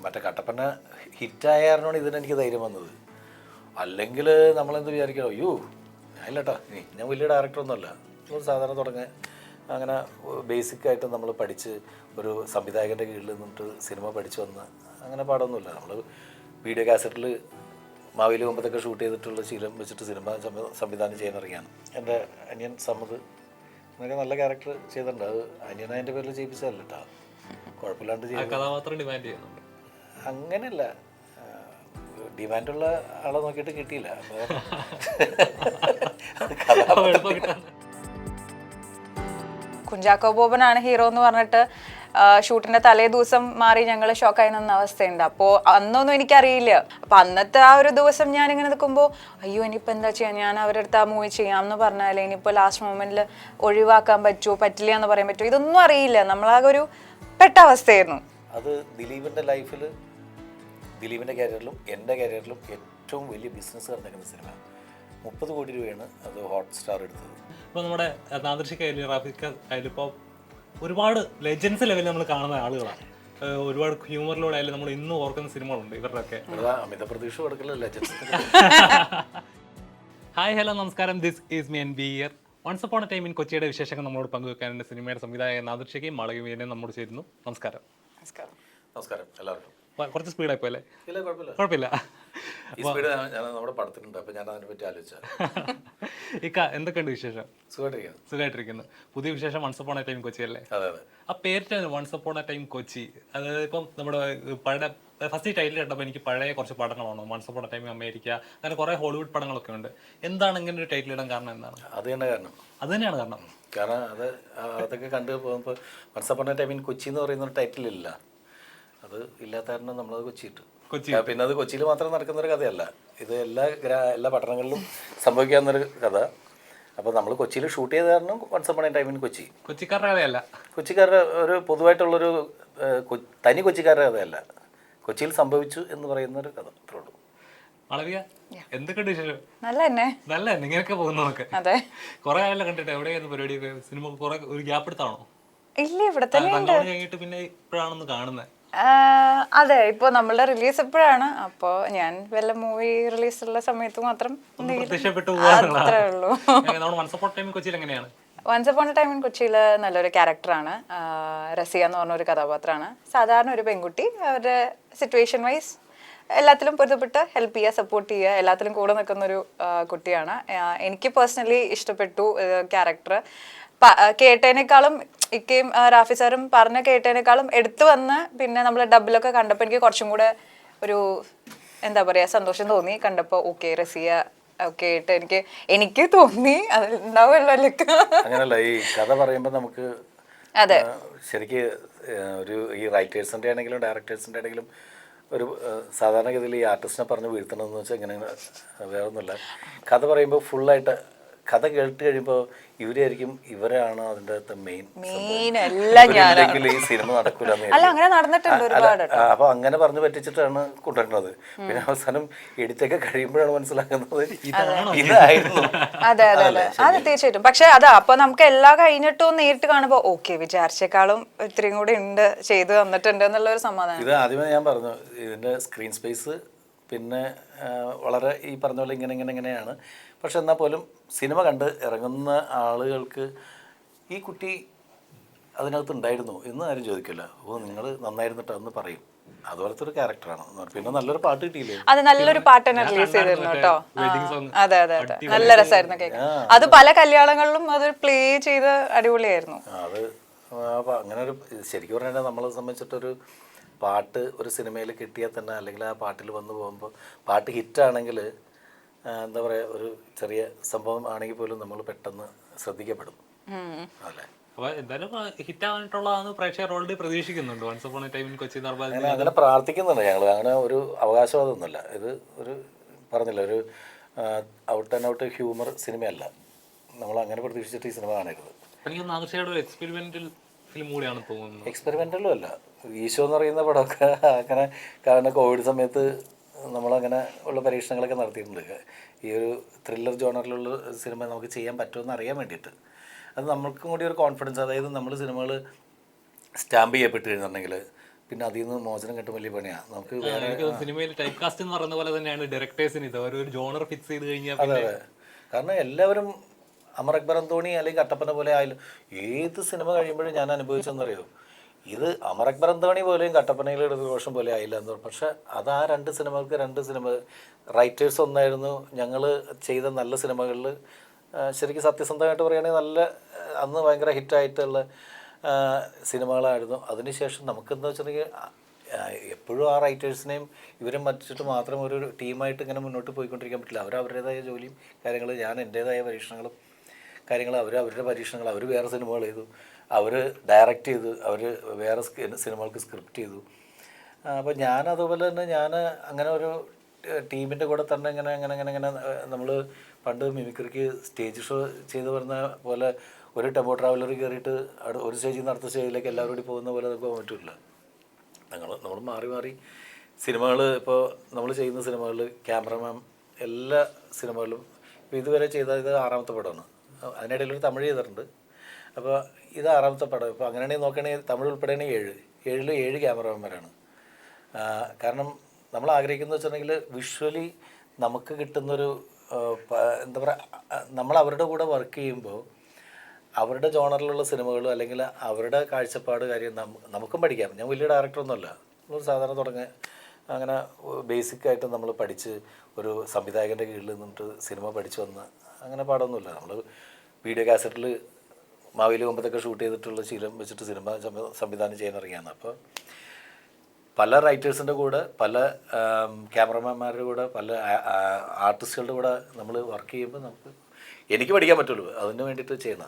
മറ്റേ കട്ടപ്പന ഹിറ്റായാരണമാണ് ഇതിനെനിക്ക് ധൈര്യം വന്നത്. അല്ലെങ്കിൽ നമ്മളെന്ത് വിചാരിക്കണം, അയ്യോ ഞാനില്ലട്ടാ ഞാൻ വലിയ ഡയറക്ടറൊന്നുമല്ല, ഒരു സാധാരണ തുടങ്ങാൻ അങ്ങനെ ബേസിക്കായിട്ട് നമ്മൾ പഠിച്ച് ഒരു സംവിധായകൻ്റെ കീഴിൽ നിന്നിട്ട് സിനിമ പഠിച്ചു വന്ന് അങ്ങനെ പാടൊന്നുമില്ല. നമ്മൾ വീഡിയോ കാസറ്റിൽ മാവേലി കൊമ്പത്തൊക്കെ ഷൂട്ട് ചെയ്തിട്ടുള്ള ശീലം വെച്ചിട്ട് സിനിമ സംവിധാനം ചെയ്യാൻ ഇറങ്ങിയാണ്. എൻ്റെ അനിയൻ സമ്മത് എന്നൊക്കെ നല്ല ക്യാരക്ടർ ചെയ്തിട്ടുണ്ട്. അത് അനിയനെ എൻ്റെ പേരിൽ ചെയ്യിപ്പിച്ചതല്ല കേട്ടോ, കുഴപ്പമില്ലാണ്ട് ചെയ്യുന്നുണ്ട്. അങ്ങനെയല്ല, ഡിമാൻഡുള്ള ആളെ നോക്കിയിട്ട് കിട്ടിയില്ല. കുഞ്ചാക്കോ ബോബനാണ് ഹീറോ എന്ന് പറഞ്ഞിട്ട് ഷൂട്ടിന്റെ തലേ ദിവസം മാറി ഞങ്ങൾ ഷോക്കായി നിന്ന അവസ്ഥയുണ്ട്. അപ്പോൾ അന്നൊന്നും എനിക്കറിയില്ല. അപ്പം അന്നത്തെ ആ ഒരു ദിവസം ഞാനിങ്ങനെ നിൽക്കുമ്പോൾ അയ്യോ ഇനിയിപ്പോൾ എന്താ ചെയ്യാം, ഞാൻ അവരുടെ അടുത്ത് ആ മൂവി ചെയ്യാമെന്ന് പറഞ്ഞാൽ ഇനിയിപ്പോൾ ലാസ്റ്റ് മൊമെന്റിൽ ഒഴിവാക്കാൻ പറ്റുമോ പറ്റില്ല എന്ന് പറയാൻ പറ്റുമോ, ഇതൊന്നും അറിയില്ല. നമ്മളാകെ ഒരു പെട്ട അവസ്ഥയായിരുന്നു. അത് ദിലീപിൻ്റെ ലൈഫിൽ, ദിലീപിൻ്റെ കരിയറിലും എൻ്റെ കരിയറിലും ഏറ്റവും വലിയ ബിസിനസ് നടന്നിരിക്കുന്ന സിനിമ. 30 കോടി രൂപയാണ് അത് ഹോട്ട്സ്റ്റാർ എടുത്തത്. ഇപ്പോൾ നമ്മുടെ നാദൃശിക്കായാലും റാഫിക്കായാലും ഇപ്പോൾ ഒരുപാട് ലെജൻസ് ലെവലിൽ നമ്മൾ കാണുന്ന ആളുകളാണ്. ഒരുപാട് ഹ്യൂമറിലൂടെ ആയാലും നമ്മൾ ഇന്നും ഓർക്കുന്ന സിനിമകളുണ്ട് ഇവരുടെയൊക്കെ. അമിത പ്രതീക്ഷ കൊടുക്കല ലെജൻസ്. ഹായ് ഹലോ നമസ്കാരം, this is me N B year. Once upon a time in കൊച്ചിയുടെ വിശേഷങ്ങൾ നമ്മളോട് പങ്കുവെക്കാനുണ്ട് സിനിമയുടെ സംവിധായകൻ നാദൃശിക്കയും മാളവികയും നമ്മോട് ചേരുന്നു. നമസ്കാരം. നമസ്കാരം എല്ലാവർക്കും. കുറച്ച് സ്പീഡായി പോലെ കുഴപ്പമില്ല. നമ്മുടെ പടത്തിലുണ്ട്, അപ്പൊ ഞാൻ അതിനെ പറ്റി ആലോചിച്ച. ഇക്ക എന്തൊക്കെയുണ്ട് വിശേഷം? സുഖമായിട്ടിരിക്കുന്നു. പുതിയ വിശേഷം once upon a time Kochi അല്ലേ? ആ പേരിട്ട് once upon a time Kochi, അതായത് ഇപ്പം നമ്മുടെ പഴയ ഫസ്റ്റ് ടൈറ്റിൽ കണ്ടപ്പോൾ എനിക്ക് പഴയ കുറച്ച് പടങ്ങളാണ്. Once upon a time America, അങ്ങനെ കുറെ ഹോളിവുഡ് പടങ്ങളൊക്കെ ഉണ്ട്. എന്താണ് ഇങ്ങനെ ഒരു ടൈറ്റിൽ ഇടാൻ കാരണം? എന്താണ് അത് തന്നെയാണ് കാരണം. അതൊക്കെ കണ്ടു പോകുമ്പോൾ once upon a time in Kochi എന്ന് പറയുന്ന ഒരു ടൈറ്റിലില്ല. അത് ഇല്ലാത്ത കാരണം നമ്മളത് കൊച്ചിയിട്ട്. പിന്നെ അത് കൊച്ചിയിൽ മാത്രം നടക്കുന്നൊരു കഥയല്ല, ഇത് എല്ലാ പട്ടണങ്ങളിലും സംഭവിക്കാവുന്നൊരു കഥ. അപ്പോൾ നമ്മൾ കൊച്ചിയിൽ ഷൂട്ട് ചെയ്ത കാരണം once upon a time in Kochi. കൊച്ചിക്കാരുടെ കഥയല്ല, കൊച്ചിക്കാരുടെ ഒരു പൊതുവായിട്ടുള്ളൊരു തനി കൊച്ചിക്കാരുടെ കഥയല്ല, കൊച്ചിയിൽ സംഭവിച്ചു എന്ന് പറയുന്നൊരു കഥ. അത്രേ ഉള്ളൂ. എന്തൊക്കെയുണ്ട് വിശേഷം? നല്ല ഇങ്ങനെയൊക്കെ പോകുന്നതൊക്കെ കുറെ ആയല്ലോ കണ്ടിട്ട്. എവിടെയായിരുന്നു പരിപാടി? സിനിമ കുറെ ഒരു ഗ്യാപ്പ് എടുത്താണോ? ഇല്ല, ഇവിടെ തന്നെ കഴിഞ്ഞിട്ട് പിന്നെ ഇപ്പോഴാണെന്ന് കാണുന്നത്. അതെ, ഇപ്പോൾ നമ്മളുടെ റിലീസ് എപ്പോഴാണ്, അപ്പോൾ ഞാൻ വല്ല മൂവി റിലീസുള്ള സമയത്ത് മാത്രം അത്രേ ഉള്ളൂ. Once upon a time in കൊച്ചിയിൽ നല്ലൊരു ക്യാരക്ടറാണ്. റസിയ എന്ന് പറഞ്ഞൊരു കഥാപാത്രമാണ്. സാധാരണ ഒരു പെൺകുട്ടി, അവരുടെ സിറ്റുവേഷൻ വൈസ് എല്ലാത്തിലും പൊരുത്തപ്പെട്ട് ഹെൽപ്പ് ചെയ്യുക, സപ്പോർട്ട് ചെയ്യുക, എല്ലാത്തിലും കൂടെ നിൽക്കുന്നൊരു കുട്ടിയാണ്. എനിക്ക് പേഴ്സണലി ഇഷ്ടപ്പെട്ടു ക്യാരക്ടർ. കേട്ടതിനേക്കാളും ഇക്കയും റാഫി സാറും പറഞ്ഞ കേട്ടതിനേക്കാളും എടുത്തു വന്ന് പിന്നെ നമ്മൾ ഡബിലൊക്കെ കണ്ടപ്പോൾ എനിക്ക് കുറച്ചും കൂടെ ഒരു എന്താ പറയുക സന്തോഷം തോന്നി കണ്ടപ്പോൾ. ഓക്കെ റസിയ ഓക്കെ ആയിട്ട് എനിക്ക് തോന്നി അതുണ്ടാവുമല്ലോ. അങ്ങനല്ല, ഈ കഥ പറയുമ്പോൾ നമുക്ക് അതെ ശരിക്ക് ഒരു ഈ റൈറ്റേഴ്സിൻ്റെ ആണെങ്കിലും ഡയറക്ടേഴ്സിൻ്റെ ആണെങ്കിലും ഒരു സാധാരണഗതിയിൽ ഈ ആർട്ടിസ്റ്റിനെ പറഞ്ഞ് വീഴ്ത്തണമെന്ന് വെച്ചാൽ ഇങ്ങനെ വേറെ ഒന്നുമില്ല. കഥ പറയുമ്പോൾ ഫുള്ളായിട്ട് കഥ കേട്ട് കഴിയുമ്പോൾ ഇവരായിരിക്കും, ഇവരാണ് അതിൻ്റെ മെയിൻ ഈ സിനിമ നടക്കൂലെന്ന്. അപ്പൊ അങ്ങനെ പറഞ്ഞു പറ്റിച്ചിട്ടാണ് കൊണ്ടുവരുന്നത്. പിന്നെ അവസാനം എഡിറ്റൊക്കെ കഴിയുമ്പോഴാണ് മനസ്സിലാക്കുന്നത് ഇതായിരുന്നു. അതെ അതെ അതെ അതെ തീർച്ചയായിട്ടും. പക്ഷെ അതാ അപ്പൊ നമുക്ക് എല്ലാം കഴിഞ്ഞിട്ടും നേരിട്ട് കാണുമ്പോ ഓക്കെ വിചാരിച്ചേക്കാളും ഇത്രയും കൂടി ഉണ്ട് ചെയ്ത് തന്നിട്ടുണ്ട് എന്നുള്ള ഒരു സമാധാനം. ഇത് ആദ്യമേ ഞാൻ പറഞ്ഞു, ഇതിന്റെ സ്ക്രീൻ സ്പേസ് പിന്നെ വളരെ ഈ പറഞ്ഞ പോലെ ഇങ്ങനെയാണ്. പക്ഷെ എന്നാൽ പോലും സിനിമ കണ്ട് ഇറങ്ങുന്ന ആളുകൾക്ക് ഈ കുട്ടി അതിനകത്ത് ഉണ്ടായിരുന്നു എന്ന് ആരും ചോദിക്കില്ല. ഓ നിങ്ങൾ നന്നായിരുന്നിട്ട് എന്ന് പറയും. അതുപോലത്തെ ഒരു ക്യാരക്ടറാണ്. പിന്നെ നല്ലൊരു പാട്ട് കിട്ടിയില്ലേ? അത് നല്ലൊരു പാട്ട് തന്നെ റിലീസ് ചെയ്തിരുന്നു കേട്ടോ. അതെ അതെ അതെ നല്ല രസമായിരുന്നു കേൾക്കാൻ. അത് പല കല്യാണങ്ങളിലും അത് പ്ലേ ചെയ്ത് അടിപൊളിയായിരുന്നു. അത് അങ്ങനെ ഒരു ശരിക്കും പറഞ്ഞാൽ നമ്മളെ സംബന്ധിച്ചിട്ടൊരു പാട്ട് ഒരു സിനിമയിൽ കിട്ടിയാൽ തന്നെ, അല്ലെങ്കിൽ ആ പാട്ടിൽ വന്നു പോകുമ്പോൾ പാട്ട് ഹിറ്റാണെങ്കിൽ എന്താ പറയുക, ഒരു ചെറിയ സംഭവം ആണെങ്കിൽ പോലും നമ്മൾ പെട്ടെന്ന് ശ്രദ്ധിക്കപ്പെടും. അല്ലേ? അങ്ങനെ പ്രാർത്ഥിക്കുന്നുണ്ട് ഞങ്ങൾ. അങ്ങനെ ഒരു അവകാശവാദമൊന്നുമല്ല. ഇത് ഒരു പറഞ്ഞില്ല, ഒരു ഔട്ട് ആൻഡ് ഔട്ട് ഹ്യൂമർ സിനിമയല്ല. നമ്മൾ അങ്ങനെ പ്രതീക്ഷിച്ചിട്ട് ഈ സിനിമ കാണരുത്. എക്സ്പെരിമെൻ്റലും അല്ല. ഈശോ എന്ന് പറയുന്ന പടമൊക്കെ അങ്ങനെ കാരണം കോവിഡ് സമയത്ത് നമ്മളങ്ങനെ ഉള്ള പരീക്ഷണങ്ങളൊക്കെ നടത്തിയിട്ടുണ്ട്. ഈ ഒരു ത്രില്ലർ ജോണറിലുള്ള സിനിമ നമുക്ക് ചെയ്യാൻ പറ്റുമെന്ന് അറിയാൻ വേണ്ടിയിട്ട്. അത് നമ്മൾക്കും കൂടി ഒരു കോൺഫിഡൻസ്. അതായത് നമ്മൾ സിനിമകൾ സ്റ്റാമ്പ് ചെയ്യപ്പെട്ട് കഴിഞ്ഞിട്ടുണ്ടെങ്കിൽ പിന്നെ അതിൽ നിന്ന് മോചനം കിട്ടും വലിയ പണിയാണ് നമുക്ക് വേറെ. എനിക്ക് സിനിമയിൽ ടൈപ്പ് കാസ്റ്റ് എന്ന് പറയുന്ന പോലെ തന്നെയാണ് ഡയറക്ടേഴ്സിന് ഇത് ഒരു ജോണർ ഫിക്സ് ചെയ്ത് കഴിഞ്ഞാൽ അതെ അതെ, കാരണം എല്ലാവരും അമർ അക്ബർ അന്തോണി അല്ലെങ്കിൽ കട്ടപ്പന പോലെ ആയാലും ഏത് സിനിമ കഴിയുമ്പോഴും ഞാൻ അനുഭവിച്ചെന്നറിയോ, ഇത് അമർ അക്ബർ അന്തോണി പോലെയും കട്ടപ്പനയിലെ ഋതുഘോഷം പോലെ ആയില്ല എന്ന് പറഞ്ഞു. പക്ഷെ അത് ആ രണ്ട് സിനിമകൾക്ക് രണ്ട് സിനിമ റൈറ്റേഴ്സ് ഒന്നായിരുന്നു. ഞങ്ങൾ ചെയ്ത നല്ല സിനിമകളിൽ ശരിക്കും സത്യസന്ധമായിട്ട് പറയുകയാണെങ്കിൽ നല്ല അന്ന് ഭയങ്കര ഹിറ്റായിട്ടുള്ള സിനിമകളായിരുന്നു. അതിനുശേഷം നമുക്കെന്താ വെച്ചിട്ടുണ്ടെങ്കിൽ എപ്പോഴും ആ റൈറ്റേഴ്സിനെയും ഇവരും മറ്റിട്ട് മാത്രം ഒരു ടീമായിട്ട് ഇങ്ങനെ മുന്നോട്ട് പോയിക്കൊണ്ടിരിക്കാൻ പറ്റില്ല. അവർ അവരുടേതായ ജോലിയും കാര്യങ്ങൾ, ഞാൻ എൻ്റേതായ പരീക്ഷണങ്ങളും കാര്യങ്ങൾ, അവരുടെ പരീക്ഷണങ്ങൾ, അവർ വേറെ സിനിമകൾ ചെയ്തു, അവർ ഡയറക്റ്റ് ചെയ്തു, അവർ വേറെ സിനിമകൾക്ക് സ്ക്രിപ്റ്റ് ചെയ്തു. അപ്പോൾ ഞാൻ അതുപോലെ തന്നെ ഞാൻ അങ്ങനെ ഒരു ടീമിൻ്റെ കൂടെ തന്നെ ഇങ്ങനെ നമ്മൾ പണ്ട് മിമിക്രിക്ക് സ്റ്റേജ് ഷോ ചെയ്ത് വരുന്ന പോലെ ഒരു ടെമ്പോ ട്രാവലർ കയറിയിട്ട് ഒരു സ്റ്റേജിൽ നിന്ന് അടുത്ത സ്റ്റേജിലേക്ക് എല്ലാവരും കൂടി പോകുന്ന പോലെ നമുക്ക് പോകാൻ പറ്റില്ല. നമ്മൾ മാറി മാറി സിനിമകൾ, ഇപ്പോൾ നമ്മൾ ചെയ്യുന്ന സിനിമകളിൽ ക്യാമറമാൻ എല്ലാ സിനിമകളിലും ഇപ്പോൾ ഇതുവരെ ചെയ്ത ഇത് 6ാമത്തെ പടമാണ്. അതിനിടയിൽ ഒരു തമിഴ് ചെയ്തിട്ടുണ്ട്. അപ്പോൾ ഇത് 6ാമത്തെ പടം. ഇപ്പോൾ അങ്ങനെയാണെങ്കിൽ നോക്കുകയാണെങ്കിൽ തമിഴ് ഉൾപ്പെടെയാണെങ്കിൽ 7 ക്യാമറമാന്മാരാണ്. കാരണം നമ്മൾ ആഗ്രഹിക്കുന്നത് വെച്ചിട്ടുണ്ടെങ്കിൽ വിഷ്വലി നമുക്ക് കിട്ടുന്നൊരു എന്താ പറയുക, നമ്മൾ അവരുടെ കൂടെ വർക്ക് ചെയ്യുമ്പോൾ അവരുടെ ജോണറിലുള്ള സിനിമകളും അല്ലെങ്കിൽ അവരുടെ കാഴ്ചപ്പാട് കാര്യം നമുക്കും പഠിക്കാം. ഞാൻ വലിയ ഡയറക്ടറൊന്നുമല്ല, ഒരു സാധാരണ തുടങ്ങി അങ്ങനെ ബേസിക്കായിട്ട് നമ്മൾ പഠിച്ച് ഒരു സംവിധായകൻ്റെ കീഴിൽ നിന്നിട്ട് സിനിമ പഠിച്ചു വന്ന് അങ്ങനെ പാടൊന്നുമില്ല. നമ്മൾ വീഡിയോ കാസറ്റിൽ മാവേലി കൊമ്പത്തൊക്കെ ഷൂട്ട് ചെയ്തിട്ടുള്ള ശീലം വെച്ചിട്ട് സിനിമ സംവിധാനം ചെയ്യാൻ ഇറങ്ങിയാണ്. അപ്പോൾ പല റൈറ്റേഴ്സിൻ്റെ കൂടെ, പല ക്യാമറമാന്മാരുടെ കൂടെ, പല ആർട്ടിസ്റ്റുകളുടെ കൂടെ നമ്മൾ വർക്ക് ചെയ്യുമ്പോൾ എനിക്ക് പഠിക്കാൻ പറ്റുള്ളൂ. അതിന് വേണ്ടിയിട്ട് ചെയ്യുന്ന.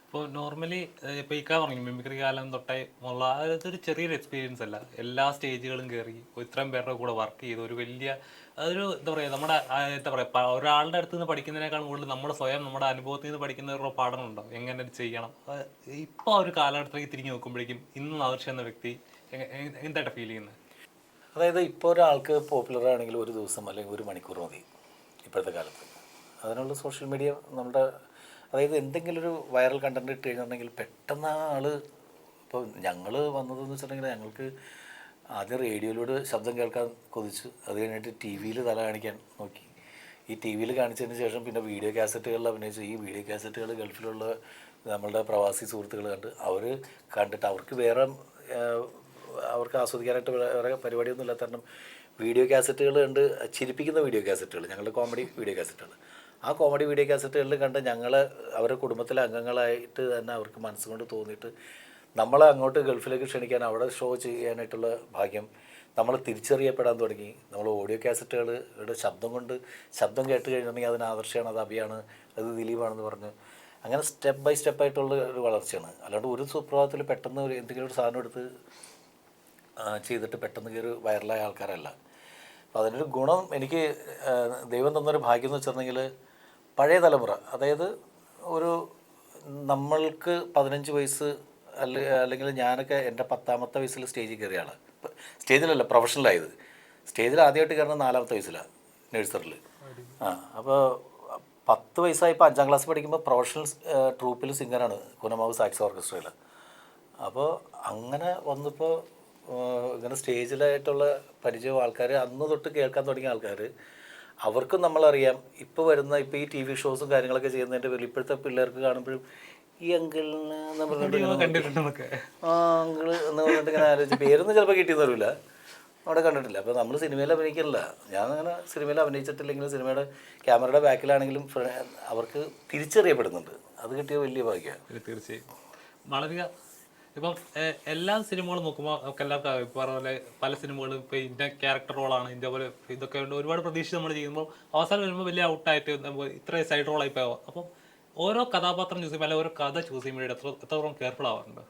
ഇപ്പോൾ നോർമലി ഇപ്പോൾ ഈ പറഞ്ഞു മിമിക്രി കാലം തൊട്ടേ ഉള്ള അതൊരു ചെറിയൊരു എക്സ്പീരിയൻസ് അല്ല. എല്ലാ സ്റ്റേജുകളും കയറി ഇത്രയും പേരുടെ കൂടെ വർക്ക് ചെയ്ത് ഒരു വലിയ അതൊരു എന്താ പറയുക, നമ്മുടെ എന്താ പറയുക, ഒരാളുടെ അടുത്ത് നിന്ന് പഠിക്കുന്നതിനേക്കാൾ കൂടുതൽ നമ്മൾ സ്വയം നമ്മുടെ അനുഭവത്തിൽ നിന്ന് പഠിക്കുന്ന ഒരു പഠനം ഉണ്ടാവും, എങ്ങനെ ചെയ്യണം. ഇപ്പോൾ ഒരു കാലഘട്ടത്തിലേക്ക് തിരിഞ്ഞ് നോക്കുമ്പോഴേക്കും ഇന്ന് ആദർശ എന്ന വ്യക്തി എന്തായിട്ട് ഫീൽ ചെയ്യുന്നത്? അതായത് ഇപ്പോൾ ഒരാൾക്ക് പോപ്പുലർ ആണെങ്കിൽ ഒരു ദിവസം അല്ലെങ്കിൽ 1 മണിക്കൂർ മതി ഇപ്പോഴത്തെ കാലത്ത്. അതിനുള്ള സോഷ്യൽ മീഡിയ നമ്മുടെ, അതായത് എന്തെങ്കിലും ഒരു വൈറൽ കണ്ടൻറ് ഇട്ട് കഴിഞ്ഞിട്ടുണ്ടെങ്കിൽ പെട്ടെന്ന് ആൾ, ഇപ്പോൾ ഞങ്ങൾ വന്നതെന്ന് വെച്ചിട്ടുണ്ടെങ്കിൽ ഞങ്ങൾക്ക് ആദ്യം റേഡിയോയിലൂടെ ശബ്ദം കേൾക്കാൻ കൊതിച്ചു. അത് കഴിഞ്ഞിട്ട് ടി വിയിൽ തല കാണിക്കാൻ നോക്കി. ഈ ടി വിയിൽ കാണിച്ചതിന് ശേഷം പിന്നെ വീഡിയോ കാസറ്റുകളിൽ അഭിനയിച്ചു. ഈ വീഡിയോ കാസറ്റുകൾ ഗൾഫിലുള്ള നമ്മളുടെ പ്രവാസി സുഹൃത്തുക്കൾ കണ്ടിട്ട് അവർക്ക് വേറെ അവർക്ക് ആസ്വദിക്കാനായിട്ട് വേറെ പരിപാടിയൊന്നും ഇല്ലാത്ത കാരണം വീഡിയോ കാസറ്റുകൾ കണ്ട് ചിരിപ്പിക്കുന്ന വീഡിയോ കാസറ്റുകൾ, ഞങ്ങളുടെ കോമഡി വീഡിയോ കാസറ്റുകൾ, ആ കോമഡി വീഡിയോ കാസറ്റുകളിൽ കണ്ട് അവരുടെ കുടുംബത്തിലെ അംഗങ്ങളായിട്ട് തന്നെ അവർക്ക് മനസ്സുകൊണ്ട് തോന്നിയിട്ട് നമ്മളെ അങ്ങോട്ട് ഗൾഫിലേക്ക് ക്ഷണിക്കാൻ, അവിടെ ഷോ ചെയ്യാനായിട്ടുള്ള ഭാഗ്യം, നമ്മൾ തിരിച്ചറിയപ്പെടാൻ തുടങ്ങി. നമ്മൾ ഓഡിയോ കാസറ്റുകളുടെ ശബ്ദം കേട്ട് കഴിഞ്ഞിട്ടുണ്ടെങ്കിൽ അതിന് ആദർശമാണ്, അത് അഭിയാണ്, അത് ദിലീപാണെന്ന് പറഞ്ഞ് അങ്ങനെ സ്റ്റെപ്പ് ബൈ സ്റ്റെപ്പായിട്ടുള്ള ഒരു വളർച്ചയാണ്. അല്ലാണ്ട് ഒരു സുപ്രഭാതത്തിൽ പെട്ടെന്ന് എന്തെങ്കിലും ഒരു സാധനം എടുത്ത് ചെയ്തിട്ട് പെട്ടെന്ന് കയറി വൈറലായ ആൾക്കാരല്ല. അപ്പോൾ അതിനൊരു ഗുണം എനിക്ക് ദൈവം തന്നൊരു ഭാഗ്യം എന്ന് വെച്ചിട്ടുണ്ടെങ്കിൽ പഴയ തലമുറ, അതായത് ഒരു നമ്മൾക്ക് 15 വയസ്സ് അല്ലെങ്കിൽ ഞാനൊക്കെ എൻ്റെ 10ാമത്തെ വയസ്സിൽ സ്റ്റേജിൽ കയറിയ ആളാണ്. സ്റ്റേജിലല്ല, പ്രൊഫഷണലായത്. സ്റ്റേജിൽ ആദ്യമായിട്ട് കയറുന്നത് 4ാമത്തെ വയസ്സിലാണ്, നഴ്സറിൽ. അപ്പോൾ 10 വയസ്സായപ്പോൾ 5ാം ക്ലാസ് പഠിക്കുമ്പോൾ പ്രൊഫഷണൽ ട്രൂപ്പിൽ സിംഗറാണ് കുനമാവ് സാക്സ് ഓർക്കസ്ട്രയിൽ. അപ്പോൾ അങ്ങനെ വന്നപ്പോൾ ഇങ്ങനെ സ്റ്റേജിലായിട്ടുള്ള പരിചയം ആൾക്കാർ അന്ന് തൊട്ട് കേൾക്കാൻ തുടങ്ങിയ ആൾക്കാർ, അവർക്കും നമ്മളറിയാം. ഇപ്പോൾ ഈ ടി വി ഷോസും കാര്യങ്ങളൊക്കെ ചെയ്യുന്നതിൻ്റെ പേരിൽ ഇപ്പോഴത്തെ പിള്ളേർക്ക് കാണുമ്പോഴും ഈ അങ്കിളിന് എന്ന് പറഞ്ഞിട്ട് അങ്കിള് എന്ന് പറഞ്ഞിട്ട് ഇങ്ങനെ ആലോചിച്ച് പേരൊന്നും ചിലപ്പോൾ കിട്ടിയെന്ന് വരില്ല, അവിടെ കണ്ടിട്ടില്ല. അപ്പോൾ നമ്മൾ സിനിമയിൽ അഭിനയിക്കില്ല. ഞാൻ അങ്ങനെ സിനിമയിൽ അഭിനയിച്ചിട്ടില്ലെങ്കിലും സിനിമയുടെ ക്യാമറയുടെ ബാക്കിലാണെങ്കിലും അവർക്ക് തിരിച്ചറിയപ്പെടുന്നുണ്ട്. അത് കിട്ടിയ വലിയ ഭാഗ്യമാണ്. തീർച്ചയായും. വളരെ ഇപ്പം എല്ലാ സിനിമകളും നോക്കുമ്പോൾ നമുക്ക് എല്ലാവർക്കും ഇപ്പോൾ പറഞ്ഞ പോലെ പല സിനിമകളും ഇപ്പോൾ ഇന്ന ക്യാരക്ടർ റോളാണ്, ഇതേപോലെ ഇതൊക്കെ ഒരുപാട് പ്രതീക്ഷ നമ്മൾ ചെയ്യുമ്പോൾ അവസാനം വരുമ്പോൾ വലിയ ഔട്ടായിട്ട് ഇത്രയും സൈഡ് റോളായി പോകാം. അപ്പം ഓരോ കഥാപാത്രം ചൂസ് ചെയ്യുമ്പോൾ അല്ലെങ്കിൽ ഓരോ കഥ ചൂസ് ചെയ്യുമ്പോൾ എത്രത്തോളം കെയർഫുൾ ആവാറുണ്ട്?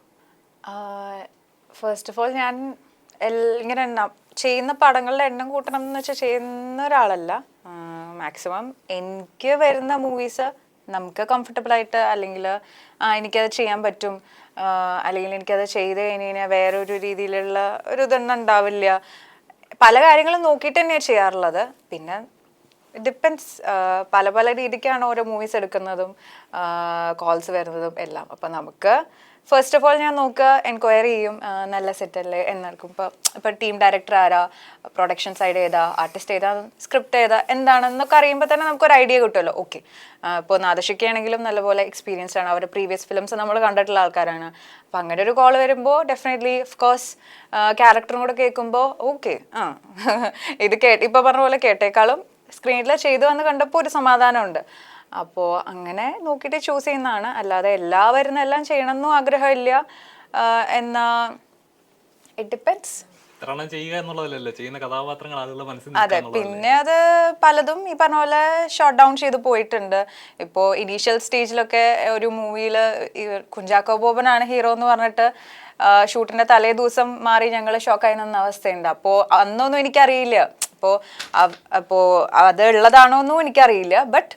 ഫസ്റ്റ് ഓഫ് ഓൾ ഞാൻ ഇങ്ങനെ ചെയ്യുന്ന പടങ്ങളുടെ എണ്ണം കൂട്ടണം എന്ന് വെച്ചാൽ ചെയ്യുന്ന ഒരാളല്ല. മാക്സിമം എനിക്ക് വരുന്ന മൂവീസ് നമുക്ക് കംഫർട്ടബിൾ ആയിട്ട്, അല്ലെങ്കിൽ എനിക്കത് ചെയ്യാൻ പറ്റും, അല്ലെങ്കിൽ എനിക്കത് ചെയ്ത് കഴിഞ്ഞ് കഴിഞ്ഞാൽ വേറൊരു രീതിയിലുള്ള ഒരു ഇതൊന്നും ഉണ്ടാവില്ല. പല കാര്യങ്ങളും നോക്കിയിട്ട് തന്നെയാണ് ചെയ്യാറുള്ളത്. പിന്നെ ഡിപ്പെൻസ്, പല രീതിക്കാണ് ഓരോ മൂവീസ് എടുക്കുന്നതും കോൾസ് വരുന്നതും എല്ലാം. അപ്പം നമുക്ക് ഫസ്റ്റ് ഓഫ് ഓൾ ഞാൻ നോക്കുക, എൻക്വയറി ചെയ്യും, നല്ല സെറ്റല്ലേ എന്നാർക്കും. ഇപ്പോൾ ടീം ഡയറക്ടർ ആരാ, പ്രൊഡക്ഷൻ സൈഡ് ഏതാ, ആർട്ടിസ്റ്റ് ഏതാ, സ്ക്രിപ്റ്റ് ഏതാ, എന്താണെന്നൊക്കെ അറിയുമ്പോൾ തന്നെ നമുക്കൊരു ഐഡിയ കിട്ടുമല്ലോ. ഓക്കെ, ഇപ്പോൾ നാദശിക്കയാണെങ്കിലും നല്ലപോലെ എക്സ്പീരിയൻസ്ഡ് ആണ്, അവരുടെ പ്രീവിയസ് ഫിലിംസ് നമ്മൾ കണ്ടിട്ടുള്ള ആൾക്കാരാണ്. അപ്പം അങ്ങനെ ഒരു കോൾ വരുമ്പോൾ ഡെഫിനറ്റ്ലി ഓഫ് കോഴ്സ് ക്യാരക്ടറും കൂടെ കേൾക്കുമ്പോൾ ഓക്കെ, ഇത് ഇപ്പോൾ പറഞ്ഞ പോലെ കേട്ടേക്കാളും സ്ക്രീനിൽ ചെയ്തു എന്ന് കണ്ടപ്പോൾ ഒരു സമാധാനമുണ്ട്. അപ്പോൾ അങ്ങനെ നോക്കിയിട്ട് ചൂസ് ചെയ്യുന്നതാണ്. അല്ലാതെ എല്ലാവരും എല്ലാം ചെയ്യണമെന്നും ആഗ്രഹമില്ല. എന്നാ ഇറ്റ് ഡിപ്പെൻഡ്സ്. ചെയ്യുക എന്നുള്ളതല്ലല്ലോ, ചെയ്യുന്ന കഥാപാത്രങ്ങൾ ആളുകളുടെ മനസ്സിൽ. അതെ, പിന്നെ അത് പലതും ഈ പറഞ്ഞ പോലെ ഷോട്ട് ഡൗൺ ചെയ്ത് പോയിട്ടുണ്ട്. ഇപ്പോൾ ഇനീഷ്യൽ സ്റ്റേജിലൊക്കെ ഒരു മൂവിയിൽ കുഞ്ചാക്കോ ബോബനാണ് ഹീറോ എന്ന് പറഞ്ഞിട്ട് ഷൂട്ടിന്റെ തലേ ദിവസം മാറി ഞങ്ങൾ ഷോക്കായി നിന്ന അവസ്ഥയുണ്ട്. അപ്പോൾ അന്നൊന്നും എനിക്കറിയില്ല അപ്പോൾ അത് ഉള്ളതാണോ എന്നും എനിക്കറിയില്ല. ബട്ട്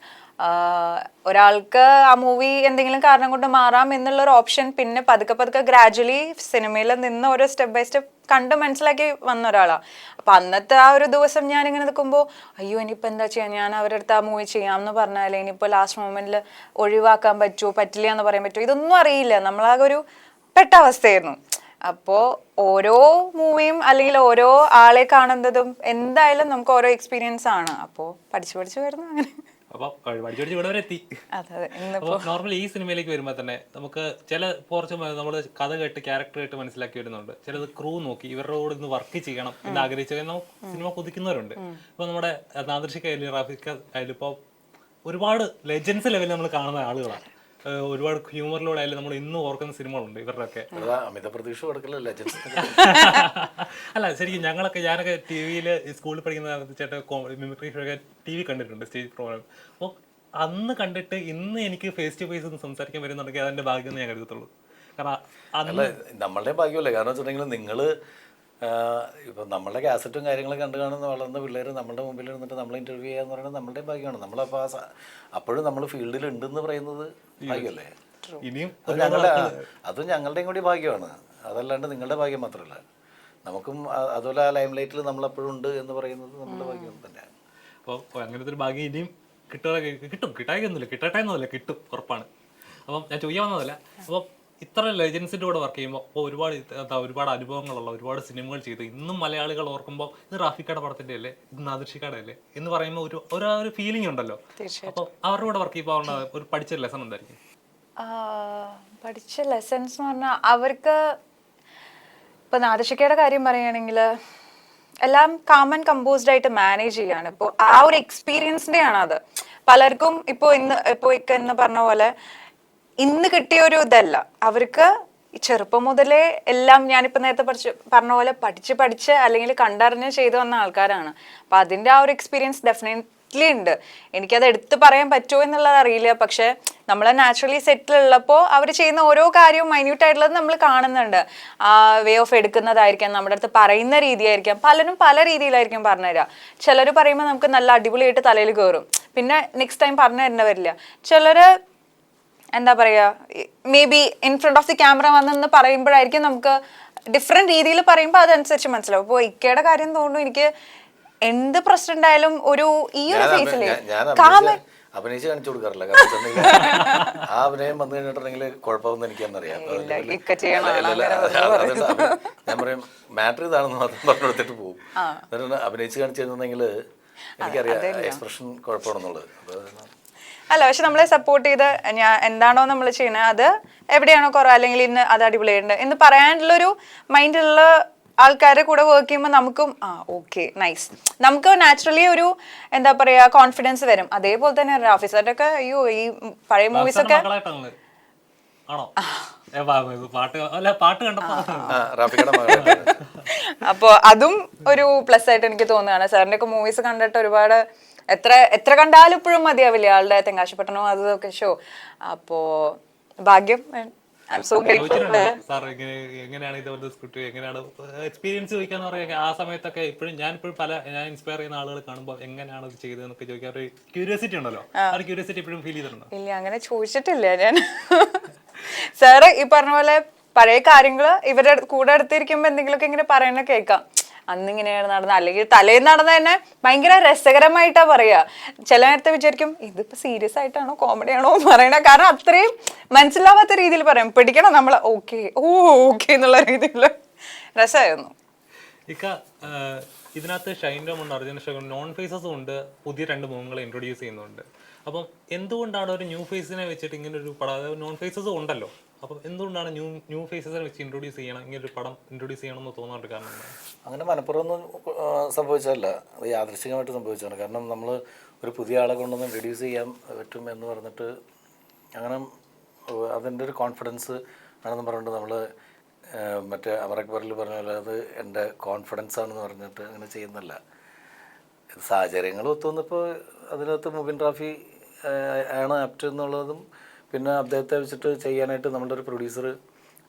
ഒരാൾക്ക് ആ മൂവി എന്തെങ്കിലും കാരണം കൊണ്ട് മാറാം എന്നുള്ളൊരു ഓപ്ഷൻ പിന്നെ പതുക്കെ ഗ്രാജുവലി സിനിമയിൽ നിന്ന് ഓരോ സ്റ്റെപ്പ് ബൈ സ്റ്റെപ്പ് കണ്ട് മനസ്സിലാക്കി വന്ന ഒരാളാണ്. അപ്പം അന്നത്തെ ആ ഒരു ദിവസം ഞാനിങ്ങനെ നിൽക്കുമ്പോൾ അയ്യോ ഇനിയിപ്പോൾ എന്താ ചെയ്യുക, ഞാൻ അവരുടെ അടുത്ത് ആ മൂവി ചെയ്യാമെന്ന് പറഞ്ഞാലേ ഇനിയിപ്പോൾ ലാസ്റ്റ് മൊമെൻറ്റിൽ ഒഴിവാക്കാൻ പറ്റുമോ പറ്റില്ല എന്ന് പറയാൻ പറ്റുമോ, ഇതൊന്നും അറിയില്ല. നമ്മളാകെ ഒരു പെട്ട അവസ്ഥയായിരുന്നു. അപ്പോൾ ഓരോ മൂവിയും അല്ലെങ്കിൽ ഓരോ ആളെ കാണുന്നതും എന്തായാലും നമുക്ക് ഓരോ എക്സ്പീരിയൻസ് ആണ്. അപ്പോൾ പഠിച്ചു വരുന്നു അങ്ങനെ. അപ്പോൾ പഠിച്ചു ഇവിടെ വരെ എത്തി. അപ്പോൾ നോർമലി ഈ സിനിമയിലേക്ക് വരുമ്പോൾ തന്നെ നമുക്ക് കുറച്ച് നമ്മൾ കഥ കേട്ട് ക്യാരക്ടർ കേട്ട് മനസ്സിലാക്കി വരുന്നുണ്ട്. ചിലത് ക്രൂ നോക്കി ഇവരുടെ കൂടെ ഇന്ന് വർക്ക് ചെയ്യണം എന്ന് ആഗ്രഹിച്ച് സിനിമ കൊതിക്കുന്നവരുണ്ട്. ഇപ്പോൾ നമ്മുടെ നാദൃശിക്കായാലും റാഫിക്കായാലും ഇപ്പോൾ ഒരുപാട് ലെജൻസ് ലെവലിൽ നമ്മൾ കാണുന്ന ആളുകളാണ്. ഒരുപാട് ഹ്യൂമറിലൂടെ ആയാലും നമ്മൾ ഇന്നും ഓർക്കുന്ന സിനിമകളുണ്ട് ഇവരുടെയൊക്കെ. അമിത പ്രതീക്ഷ കൊടുക്കലല്ലേ അല്ല ശരിക്കും ഞാനൊക്കെ ടി വിയിൽ സ്കൂളിൽ പഠിക്കുന്ന ചേട്ടാ മിമിക്രി ഷോ ഒക്കെ ടി വി കണ്ടിട്ടുണ്ട്, സ്റ്റേജ് പ്രോഗ്രാം. അപ്പോൾ അന്ന് കണ്ടിട്ട് ഇന്ന് എനിക്ക് ഫേസ് ടു ഫേസ് ഒന്ന് സംസാരിക്കാൻ വരുന്നുണ്ടെങ്കിൽ അതെൻ്റെ ഭാഗ്യം എന്ന് ഞാൻ കരുതത്തുള്ളൂ. കാരണം നമ്മളുടെ ഭാഗ്യമല്ലേ. കാരണം വെച്ചിട്ടുണ്ടെങ്കിൽ നിങ്ങൾ ഇപ്പം നമ്മളുടെ കാസറ്റും കാര്യങ്ങളും കണ്ടു കാണുന്ന വളർന്ന പിള്ളേർ നമ്മുടെ മുമ്പിൽ ഇരുന്നിട്ട് നമ്മൾ ഇൻ്റർവ്യൂ ചെയ്യാന്ന് പറയുന്നത് നമ്മളുടെ ഭാഗ്യമാണ്. നമ്മളപ്പോൾ അപ്പോഴും നമ്മൾ ഫീൽഡിൽ ഉണ്ടെന്ന് പറയുന്നത് ഭാഗ്യമല്ലേ. അതും ഞങ്ങളുടെയും കൂടി ഭാഗ്യമാണ്, അതല്ലാണ്ട് നിങ്ങളുടെ ഭാഗ്യം മാത്രമല്ല. നമുക്കും അതുപോലെ ആ ലൈം ലൈറ്റിൽ നമ്മളെപ്പോഴും ഉണ്ട് എന്ന് പറയുന്നത് നമ്മുടെ ഭാഗ്യം തന്നെയാണ്. അപ്പോൾ അങ്ങനത്തെ ഒരു ഭാഗ്യം ഇനിയും കിട്ടും, കിട്ടായൊന്നുമില്ല, കിട്ടട്ടെ എന്നതല്ല, കിട്ടും ഉറപ്പാണ്. അപ്പം ഞാൻ ചോദിക്കാൻ വന്നതല്ല. അപ്പോൾ ഇത്ര ലെജൻസിൻ്റെ കൂടെ വർക്ക് ചെയ്യുമ്പോൾ അപ്പോൾ ഒരുപാട് അനുഭവങ്ങളുള്ള ഒരുപാട് സിനിമകൾ ചെയ്ത് ഇന്നും മലയാളികൾ ഓർക്കുമ്പോൾ ഇത് റാഫിക്കയുടെ പടത്തിൻ്റെ അല്ലേ, ഇത് നാദൃശിക്കയുടെ അല്ലേ എന്ന് പറയുമ്പോൾ ഒരു ഫീലിംഗ് ഉണ്ടല്ലോ. അപ്പോൾ അവരുടെ കൂടെ വർക്ക് ചെയ്യുമ്പോൾ ഒരു പഠിച്ച ലെസൺ എന്തായിരിക്കും? പഠിച്ച ലെസൺസ് എന്ന് പറഞ്ഞാൽ അവർക്ക് ഇപ്പം നാദൃശിക്കയുടെ കാര്യം പറയുകയാണെങ്കിൽ എല്ലാം കാം ആൻഡ് കമ്പോസ്ഡ് ആയിട്ട് മാനേജ് ചെയ്യാണ്. ഇപ്പോൾ ആ ഒരു എക്സ്പീരിയൻസിൻ്റെ ആണ് അത്. പലർക്കും ഇപ്പോൾ എന്ന് പറഞ്ഞ പോലെ ഇന്ന് കിട്ടിയ ഒരു ഇതല്ല, അവർക്ക് ചെറുപ്പം മുതലേ എല്ലാം ഞാനിപ്പോൾ നേരത്തെ പറഞ്ഞ പോലെ പഠിച്ച് അല്ലെങ്കിൽ കണ്ടറിഞ്ഞ് ചെയ്തു വന്ന ആൾക്കാരാണ്. അപ്പം അതിൻ്റെ ആ ഒരു എക്സ്പീരിയൻസ് ഡെഫിനറ്റ്ലി ഉണ്ട്. എനിക്കത് എടുത്ത് പറയാൻ പറ്റുമോ എന്നുള്ളത് അറിയില്ല. പക്ഷേ നമ്മൾ നാച്ചുറലി സെറ്റിലുള്ളപ്പോൾ അവർ ചെയ്യുന്ന ഓരോ കാര്യവും മൈന്യൂട്ടായിട്ടുള്ളത് നമ്മൾ കാണുന്നുണ്ട്. ആ വേ ഓഫ് എടുക്കുന്നതായിരിക്കാം, നമ്മുടെ അടുത്ത് പറയുന്ന രീതിയായിരിക്കാം, പലരും പല രീതിയിലായിരിക്കും പറഞ്ഞുതരിക. ചിലർ പറയുമ്പോൾ നമുക്ക് നല്ല അടിപൊളിയായിട്ട് തലയിൽ കയറും, പിന്നെ നെക്സ്റ്റ് ടൈം പറഞ്ഞു തരേണ്ട വരില്ല. ചിലർ എന്താ പറയുക, maybe in front of the camera വന്നെന്ന് പറയുമ്പോഴായിരിക്കും നമുക്ക് ഡിഫറെൻറ്റ് രീതിയിൽ പറയുമ്പോൾ അതനുസരിച്ച് മനസ്സിലാവും. അപ്പോൾ ഇക്കയുടെ കാര്യം തോന്നുന്നു എനിക്ക് എന്ത് പ്രശ്നം ഉണ്ടായാലും ഈ ഒരു ഫേസില് അഭിനയിച്ച് കാണിച്ചു കൊടുക്കാറില്ല. കാരണം ആ അഭിനയം വന്നു കഴിഞ്ഞിട്ടുണ്ടെങ്കിൽ കുഴപ്പമൊന്നും എനിക്കെന്നറിയാം. ഞാൻ പറയും മാറ്റർ ഇതാണെന്ന് മാത്രം പറഞ്ഞു കൊടുത്തിട്ട് പോകും. എന്നിട്ട് അഭിനയിച്ച് കാണിച്ചു തരുന്നുണ്ടെങ്കിൽ എനിക്കറിയാം എക്സ്പ്രഷൻ കുഴപ്പമാണെന്നുള്ളത്. അല്ല, പക്ഷെ നമ്മളെ സപ്പോർട്ട് ചെയ്ത് എന്താണോ നമ്മൾ ചെയ്യുന്നത് അത് എവിടെയാണോ കുറവ് അല്ലെങ്കിൽ ഇന്ന് അത് അടിപൊളിയുണ്ട് എന്ന് പറയാനുള്ളൊരു മൈൻഡുള്ള ആൾക്കാരുടെ കൂടെ വർക്ക് ചെയ്യുമ്പോൾ നമുക്കും ഓക്കെ നൈസ്, നമുക്ക് നാച്ചുറലി ഒരു എന്താ പറയുക കോൺഫിഡൻസ് വരും. അതേപോലെ തന്നെ റാഫി സാറിന്റെ ഒക്കെ അയ്യോ ഈ പഴയ മൂവീസ് ഒക്കെ അപ്പോൾ അതും ഒരു പ്ലസ് ആയിട്ട് എനിക്ക് തോന്നുകയാണ്. സാറിന്റെ ഒക്കെ മൂവീസ് കണ്ടിട്ട് ഒരുപാട് എത്ര കണ്ടാലും ഇപ്പോഴും മതിയാവില്ല ആളുടെ തെങ്കാശിപ്പട്ടണവും അതൊക്കെ ഷോ. അപ്പോ ഭാഗ്യം. എങ്ങനെയാണ് ഇതുപോലെ സ്ക്രിപ്റ്റ് എങ്ങനെയാണ് എക്സ്പീരിയൻസ് ചോദിക്കാന്ന് പറയാ. ആ സമയത്തൊക്കെ ഞാൻ ഇൻസ്പയർ ചെയ്യുന്ന ആളുകൾ കാണുമ്പോൾ എങ്ങനെയാണ് ഇത് ചെയ്തതെന്നൊക്കെ ചോദിക്കാൻ ഒരു ക്യൂരിയോസിറ്റി ഉണ്ടല്ലോ. ആ ഒരു ക്യൂരിയോസിറ്റി എപ്പോഴും ഫീൽ ചെയ്തിട്ടുണ്ടോ? ഇല്ല, അങ്ങനെ ചോദിച്ചിട്ടില്ല ഞാൻ. സാറ് ഈ പറഞ്ഞ പോലെ പഴയ കാര്യങ്ങൾ ഇവരുടെ കൂടെ അടുത്തിരിക്കുമ്പോൾ എന്തെങ്കിലുമൊക്കെ ഇങ്ങനെ പറയുന്നത് കേൾക്കാം. അന്നിങ്ങനെയാണ് നടന്നത്, അല്ലെങ്കിൽ തലേന്ന് നടന്ന തന്നെ ഭയങ്കര രസകരമായിട്ടാ പറയാ. ചില നേരത്തെ വിചാരിക്കും ഇതിപ്പോ സീരിയസ് ആയിട്ടാണോ കോമഡി ആണോ പറയണ, കാരണം അത്രയും മനസ്സിലാവാത്ത രീതിയിൽ പറയാം, പിടിക്കണം നമ്മള്, ഓക്കെ ഓക്കെ എന്നുള്ള രീതിയിൽ രസമായിരുന്നു. ഇക്ക ഇതിനകത്ത് ഷൈൻ ടോം ഉണ്ട്, അർജുൻ അശോകൻ, നോൺ ഫേസസും ഉണ്ട്, പുതിയ 2 മുഖങ്ങളെ ഇൻട്രൊഡ്യൂസ് ചെയ്യുന്നുണ്ട്. അപ്പം എന്തുകൊണ്ടാണ് ഒരു ന്യൂ ഫേസിനെ വെച്ചിട്ട് ഇങ്ങനെ ഒരു പടം, നോൺ ഫേസസ് ഉണ്ടല്ലോ, അപ്പം എന്തുകൊണ്ടാണ് ന്യൂ ഫേസസിനെ വെച്ച് ഇൻട്രൊഡ്യൂസ് ചെയ്യണം, ഇങ്ങനെ ഒരു പടം ഇൻട്രൊഡ്യൂസ് ചെയ്യണമെന്ന് തോന്നാറുണ്ട്? കാരണം അങ്ങനെ മനഃപൂർവ്വം സംഭവിച്ചതല്ല, അത് യാദൃശ്ചികമായിട്ട് സംഭവിച്ചതാണ്. കാരണം നമ്മൾ ഒരു പുതിയ ആളെ കൊണ്ടൊന്ന് ഇൻട്രൊഡ്യൂസ് ചെയ്യാൻ പറ്റും എന്ന് പറഞ്ഞിട്ട് അങ്ങനെ അതിൻ്റെ ഒരു കോൺഫിഡൻസ് ആണെന്ന് പറഞ്ഞിട്ട് നമ്മൾ മറ്റേ അമറക്ബറിൽ പറഞ്ഞ പോലെ അത് എൻ്റെ കോൺഫിഡൻസ് ആണെന്ന് പറഞ്ഞിട്ട് അങ്ങനെ ചെയ്യുന്നല്ല. സാഹചര്യങ്ങൾ ഒത്തുവന്നപ്പോൾ അതിനകത്ത് മുബിൻ റാഫി ആണ് ആപ്റ്റ് എന്നുള്ളതും പിന്നെ അദ്ദേഹത്തെ വെച്ചിട്ട് ചെയ്യാനായിട്ട് നമ്മളുടെ ഒരു പ്രൊഡ്യൂസർ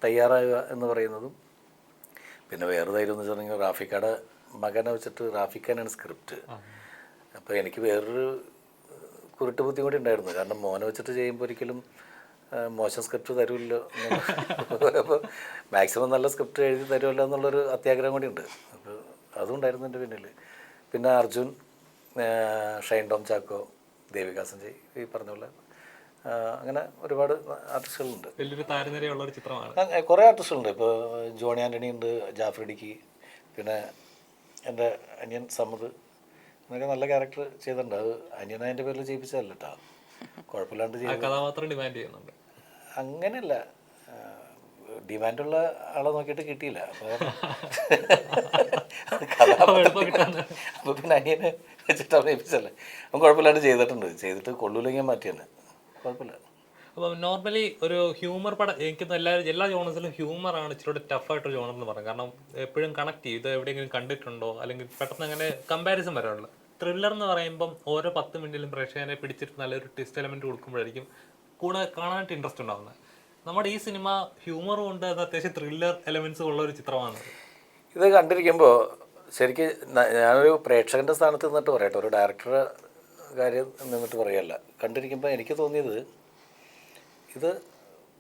തയ്യാറാവുക എന്ന് പറയുന്നതും പിന്നെ വേറെ ധൈര്യം എന്ന് വെച്ചിട്ടുണ്ടെങ്കിൽ റാഫിക്കയുടെ മകനെ വെച്ചിട്ട് റാഫിക്കാനാണ് സ്ക്രിപ്റ്റ്. അപ്പോൾ എനിക്ക് വേറൊരു കുരുട്ട് ബുദ്ധി കൂടി ഉണ്ടായിരുന്നു. കാരണം മോനെ വെച്ചിട്ട് ചെയ്യുമ്പോൾ ഒരിക്കലും മോശം സ്ക്രിപ്റ്റ് തരുമല്ലോ, അപ്പോൾ മാക്സിമം നല്ല സ്ക്രിപ്റ്റ് എഴുതി തരുമല്ലോ എന്നുള്ളൊരു അത്യാഗ്രഹം കൂടി ഉണ്ട്. അപ്പോൾ അതുകൊണ്ടായിരുന്നു എൻ്റെ പിന്നിൽ. പിന്നെ അർജുൻ, ഷൈൻ ടോം ചാക്കോ, ദേവിക സഞ്ജയ്, ഈ പറഞ്ഞ പോലെ അങ്ങനെ ഒരുപാട് ആർട്ടിസ്റ്റുകളുണ്ട്. വലിയൊരു താരനിരയുള്ളൊരു ചിത്രമാണ്. കുറേ ആർട്ടിസ്റ്റുകളുണ്ട്. ഇപ്പോൾ ജോണി ആൻ്റണി ഉണ്ട്, ജാഫർ ഇടുക്കി, പിന്നെ എൻ്റെ അനിയൻ സമ്മദ്, എന്നൊക്കെ നല്ല ക്യാരക്ടർ ചെയ്തിട്ടുണ്ട്. അത് അനിയൻ അതിൻ്റെ പേരിൽ ചെയ്യിപ്പിച്ചതല്ല കേട്ടോ, കുഴപ്പമില്ലാണ്ട് ചെയ്തു. കഥാപാത്രം ഡിമാൻഡ് ചെയ്യുന്നുണ്ട്. അങ്ങനെയല്ല, ഡിമാൻഡുള്ള ആളെ നോക്കിയിട്ട് കിട്ടിയില്ല. അപ്പോൾ പിന്നെ അനിയനെ വെച്ചിട്ട് അഭിനയിപ്പിച്ചല്ലേ, അവൻ കുഴപ്പമില്ലാണ്ട് ചെയ്തിട്ടുണ്ട്. ചെയ്തിട്ട് കൊള്ളൂലെങ്കിൽ മാറ്റി തന്നെ, കുഴപ്പമില്ല. അപ്പം നോർമലി ഒരു ഹ്യൂമർ പടം എനിക്കൊന്നും എല്ലാ ജോണേഴ്സിലും ഹ്യൂമറാണ് ഇച്ചിരി ടഫായിട്ടൊരു ജോണർ എന്ന് പറയാം. കാരണം എപ്പോഴും കണക്ട് ചെയ്യും, ഇത് എവിടെയെങ്കിലും കണ്ടിട്ടുണ്ടോ, അല്ലെങ്കിൽ പെട്ടെന്ന് അങ്ങനെ കമ്പാരിസൺ വരാനുള്ളൂ. ത്രില്ലർ എന്ന് പറയുമ്പം ഓരോ 10 മിനിറ്റിലും പ്രേക്ഷകനെ പിടിച്ചിട്ട് നല്ലൊരു ട്വിസ്റ്റ് എലമെന്റ് കൊടുക്കുമ്പോഴായിരിക്കും കൂടെ കാണാനായിട്ട് ഇൻട്രസ്റ്റ് ഉണ്ടാകുന്നത്. നമ്മുടെ ഈ സിനിമ ഹ്യൂമറും ഉണ്ട്, അത് അത്യാവശ്യം ത്രില്ലർ എലമെന്റ്സ് ഉള്ള ഒരു ചിത്രമാണ്. ഇത് കണ്ടിരിക്കുമ്പോൾ ശരിക്കും ഞാനൊരു പ്രേക്ഷകൻ്റെ സ്ഥാനത്ത് നിന്നിട്ട് പറയട്ടെ, ഒരു ഡയറക്ടറുടെ കാര്യം നിന്നിട്ട് പറയല്ല. കണ്ടിരിക്കുമ്പോൾ എനിക്ക് തോന്നിയത് ഇത്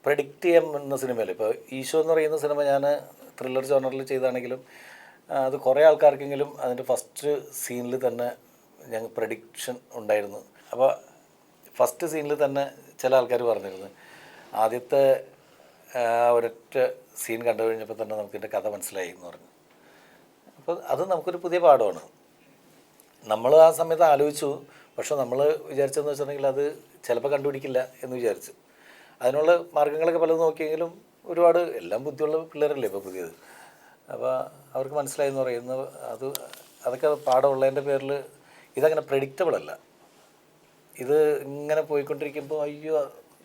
പ്രെഡിക്റ്റ് ചെയ്യാൻ എന്ന സിനിമയല്ല. ഇപ്പോൾ ഈശോ എന്ന് പറയുന്ന സിനിമ ഞാൻ ത്രില്ലർ ജോണറിൽ ചെയ്താണെങ്കിലും അത് കുറേ ആൾക്കാർക്കെങ്കിലും അതിൻ്റെ ഫസ്റ്റ് സീനിൽ തന്നെ ഞങ്ങൾ പ്രഡിക്ഷൻ ഉണ്ടായിരുന്നു. അപ്പോൾ ഫസ്റ്റ് സീനിൽ തന്നെ ചില ആൾക്കാർ പറഞ്ഞിരുന്നു, ആദ്യത്തെ ഒരൊറ്റ സീൻ കണ്ടു കഴിഞ്ഞപ്പോൾ തന്നെ നമുക്കിൻ്റെ കഥ മനസ്സിലായി എന്ന് പറഞ്ഞു. അപ്പോൾ അത് നമുക്കൊരു പുതിയ പാഠമാണ്. നമ്മൾ ആ സമയത്ത് ആലോചിച്ചു, പക്ഷെ നമ്മൾ വിചാരിച്ചതെന്ന് വെച്ചിട്ടുണ്ടെങ്കിൽ അത് ചിലപ്പോൾ കണ്ടുപിടിക്കില്ല എന്ന് വിചാരിച്ചു. അതിനുള്ള മാർഗ്ഗങ്ങളൊക്കെ പലതും നോക്കിയെങ്കിലും ഒരുപാട് എല്ലാം ബുദ്ധിയുള്ള പിള്ളേരല്ലേ ഇപ്പോൾ പുതിയത്. അപ്പോൾ അവർക്ക് മനസ്സിലായി എന്ന് പറയുന്നത് അതൊക്കെ പാഠമുള്ളതിൻ്റെ പേരിൽ ഇതങ്ങനെ പ്രെഡിക്റ്റബിൾ അല്ല. ഇത് ഇങ്ങനെ പോയിക്കൊണ്ടിരിക്കുമ്പോൾ അയ്യോ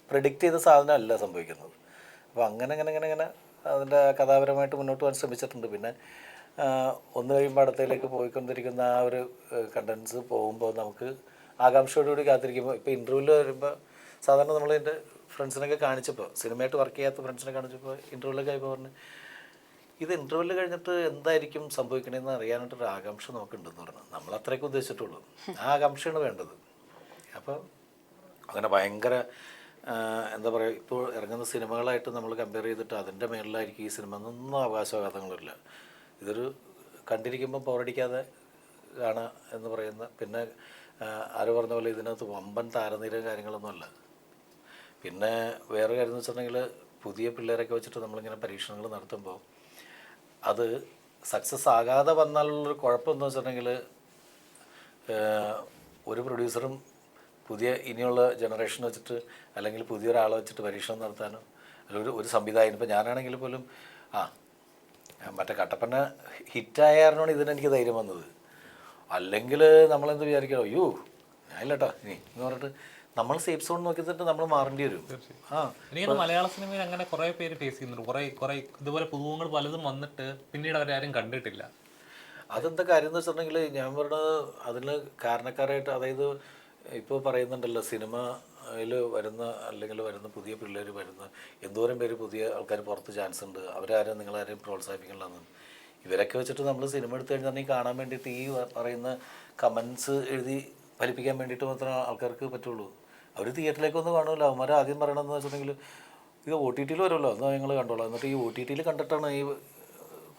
പ്രെഡിക്റ്റ് ചെയ്ത സാധനമല്ല സംഭവിക്കുന്നത്. അപ്പോൾ അങ്ങനെ അതിൻ്റെ കഥാപരമായിട്ട് മുന്നോട്ട് പോകാൻ ശ്രമിച്ചിട്ടുണ്ട്. പിന്നെ ഒന്ന് കഴിയുമ്പോൾ അടുത്തയിലേക്ക് പോയിക്കൊണ്ടിരിക്കുന്ന ആ ഒരു കണ്ടൻസ് പോകുമ്പോൾ നമുക്ക് ആകാംക്ഷയോടുകൂടി കാത്തിരിക്കുമ്പോൾ, ഇപ്പോൾ ഇൻ്റർവ്യൂവിൽ വരുമ്പോൾ സാധാരണ നമ്മൾ എൻ്റെ ഫ്രണ്ട്സിനൊക്കെ കാണിച്ചപ്പോൾ, സിനിമയായിട്ട് വർക്ക് ചെയ്യാത്ത ഫ്രണ്ട്സിനെ കാണിച്ചപ്പോൾ ഇൻ്റർവ്യൂവിലൊക്കെ ആയപ്പോൾ പറഞ്ഞു, ഇത് ഇൻ്റർവ്യൂവിൽ കഴിഞ്ഞിട്ട് എന്തായിരിക്കും സംഭവിക്കണമെന്ന് അറിയാനായിട്ടൊരു ആകാംക്ഷ നോക്കുന്നുണ്ടെന്ന് പറഞ്ഞു. നമ്മൾ അത്രയൊക്കെ ഉദ്ദേശിച്ചിട്ടുള്ളൂ, ആ ആകാംക്ഷയാണ് വേണ്ടത്. അപ്പോൾ അങ്ങനെ ഭയങ്കര എന്താ പറയുക, ഇപ്പോൾ ഇറങ്ങുന്ന സിനിമകളായിട്ട് നമ്മൾ കമ്പയർ ചെയ്തിട്ട് അതിൻ്റെ മേളിലായിരിക്കും ഈ സിനിമ എന്നൊന്നും അവകാശവാദങ്ങളില്ല. ഇതൊരു കണ്ടിരിക്കുമ്പോൾ പോരടിക്കാതെ കാണുക എന്ന് പറയുന്ന, പിന്നെ ആര് പറഞ്ഞ പോലെ ഇതിനകത്ത് വമ്പൻ താരനിരയും കാര്യങ്ങളൊന്നുമല്ല. പിന്നെ വേറെ കാര്യം എന്ന് വെച്ചിട്ടുണ്ടെങ്കിൽ പുതിയ പിള്ളേരൊക്കെ വെച്ചിട്ട് നമ്മളിങ്ങനെ പരീക്ഷണങ്ങൾ നടത്തുമ്പോൾ അത് സക്സസ് ആകാതെ വന്നാലുള്ളൊരു കുഴപ്പമെന്ന് വെച്ചിട്ടുണ്ടെങ്കിൽ ഒരു പ്രൊഡ്യൂസറും പുതിയ ഇനിയുള്ള ജനറേഷൻ വെച്ചിട്ട് അല്ലെങ്കിൽ പുതിയൊരാളെ വെച്ചിട്ട് പരീക്ഷണം നടത്താനോ അല്ലെങ്കിൽ ഒരു സംവിധായകൻ, ഇപ്പോൾ ഞാനാണെങ്കിൽ പോലും മറ്റേ കട്ടപ്പന ഹിറ്റായ കാരണമാണ് ഇതിനെനിക്ക് ധൈര്യം വന്നത്. അല്ലെങ്കിൽ നമ്മളെന്ത് വിചാരിക്കണം, അയ്യോ ഞാനില്ലട്ടോ ഇനി എന്ന് പറഞ്ഞിട്ട് നമ്മൾ സേഫ് സോൺ നോക്കിയിട്ട് നമ്മൾ മാറേണ്ടി വരും. എനിക്ക് മലയാള സിനിമയിൽ അങ്ങനെ കുറേ പേര് ഫേസ് ചെയ്യുന്നുണ്ട്. കുറേ ഇതുപോലെ പുതുമുഖങ്ങൾ പലതും വന്നിട്ട് പിന്നീട് അവരാരും കണ്ടിട്ടില്ല. അതെന്താ കാര്യം എന്ന് വെച്ചിട്ടുണ്ടെങ്കിൽ ഞാൻ പറഞ്ഞത് അതിന് കാരണക്കാരായിട്ട്, അതായത് ഇപ്പോൾ പറയുന്നുണ്ടല്ലോ സിനിമയിൽ വരുന്ന അല്ലെങ്കിൽ വരുന്ന പുതിയ പിള്ളേർ വരുന്ന എന്തോരം പേര് പുതിയ ആൾക്കാർ പുറത്ത് ചാൻസ് ഉണ്ട്, അവരാരും നിങ്ങളാരെയും പ്രോത്സാഹിപ്പിക്കണമെന്ന്. ഇവരൊക്കെ വെച്ചിട്ട് നമ്മൾ സിനിമ എടുത്തു കഴിഞ്ഞാൽ കാണാൻ വേണ്ടിയിട്ട് ഈ പറയുന്ന കമൻസ് എഴുതി ഫലിപ്പിക്കാൻ വേണ്ടിയിട്ട് മാത്രമേ ആൾക്കാർക്ക് പറ്റുള്ളൂ. അവർ തിയേറ്ററിലേക്കൊന്നും കാണുമല്ലോ. അവന്മാർ ആദ്യം പറയണമെന്ന് വെച്ചിട്ടുണ്ടെങ്കിൽ ഇത് OTT വരുമല്ലോ, എന്നാൽ ഞങ്ങൾ കണ്ടോളാം, എന്നിട്ട് ഈ OTT കണ്ടിട്ടാണ് ഈ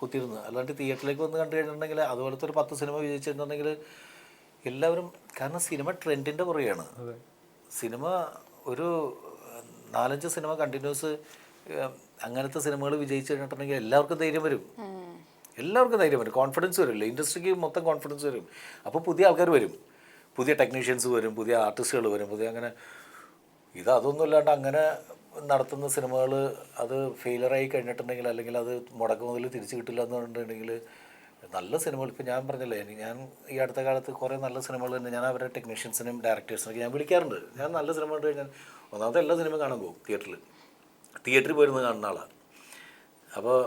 കുത്തിയിരുന്ന്. അല്ലാണ്ട് തിയേറ്ററിലേക്ക് വന്ന് കണ്ടു കഴിഞ്ഞിട്ടുണ്ടെങ്കിൽ അതുപോലത്തെ ഒരു 10 സിനിമ വിജയിച്ചിട്ടുണ്ടെങ്കിൽ എല്ലാവരും, കാരണം സിനിമ ട്രെൻഡിൻ്റെ പുറകെയാണ്. സിനിമ ഒരു 4-5 സിനിമ കണ്ടിന്യൂസ് അങ്ങനത്തെ സിനിമകൾ വിജയിച്ചു കഴിഞ്ഞിട്ടുണ്ടെങ്കിൽ എല്ലാവർക്കും ധൈര്യം വരും. എല്ലാവർക്കും ധൈര്യം വരും, കോൺഫിഡൻസ് വരില്ല, ഇൻഡസ്ട്രിക്ക് മൊത്തം കോൺഫിഡൻസ് വരും. അപ്പോൾ പുതിയ ആൾക്കാർ വരും, പുതിയ ടെക്നീഷ്യൻസ് വരും, പുതിയ ആർട്ടിസ്റ്റുകൾ വരും, പുതിയ അങ്ങനെ. അതൊന്നും ഇല്ലാണ്ട് അങ്ങനെ നടത്തുന്ന സിനിമകൾ അത് ഫെയിലറായി കഴിഞ്ഞിട്ടുണ്ടെങ്കിൽ, അല്ലെങ്കിൽ അത് മുടക്ക് മുതൽ തിരിച്ചു കിട്ടില്ല എന്ന് പറഞ്ഞിട്ടുണ്ടെങ്കിൽ നല്ല സിനിമകൾ, ഇപ്പോൾ ഞാൻ പറഞ്ഞില്ലേ, ഞാൻ ഈ അടുത്ത കാലത്ത് കുറേ നല്ല സിനിമകൾ തന്നെ ഞാൻ അവരുടെ ടെക്നീഷ്യൻസിനും ഡയറക്ടേഴ്സിനൊക്കെ ഞാൻ വിളിക്കാറുണ്ട്. ഞാൻ നല്ല സിനിമ കണ്ടു കഴിഞ്ഞാൽ ഒന്നാമത്തെ എല്ലാ സിനിമ കാണാൻ പോകും തിയേറ്ററിൽ പോയിരുന്ന് കാണുന്ന ആളാണ്. അപ്പോൾ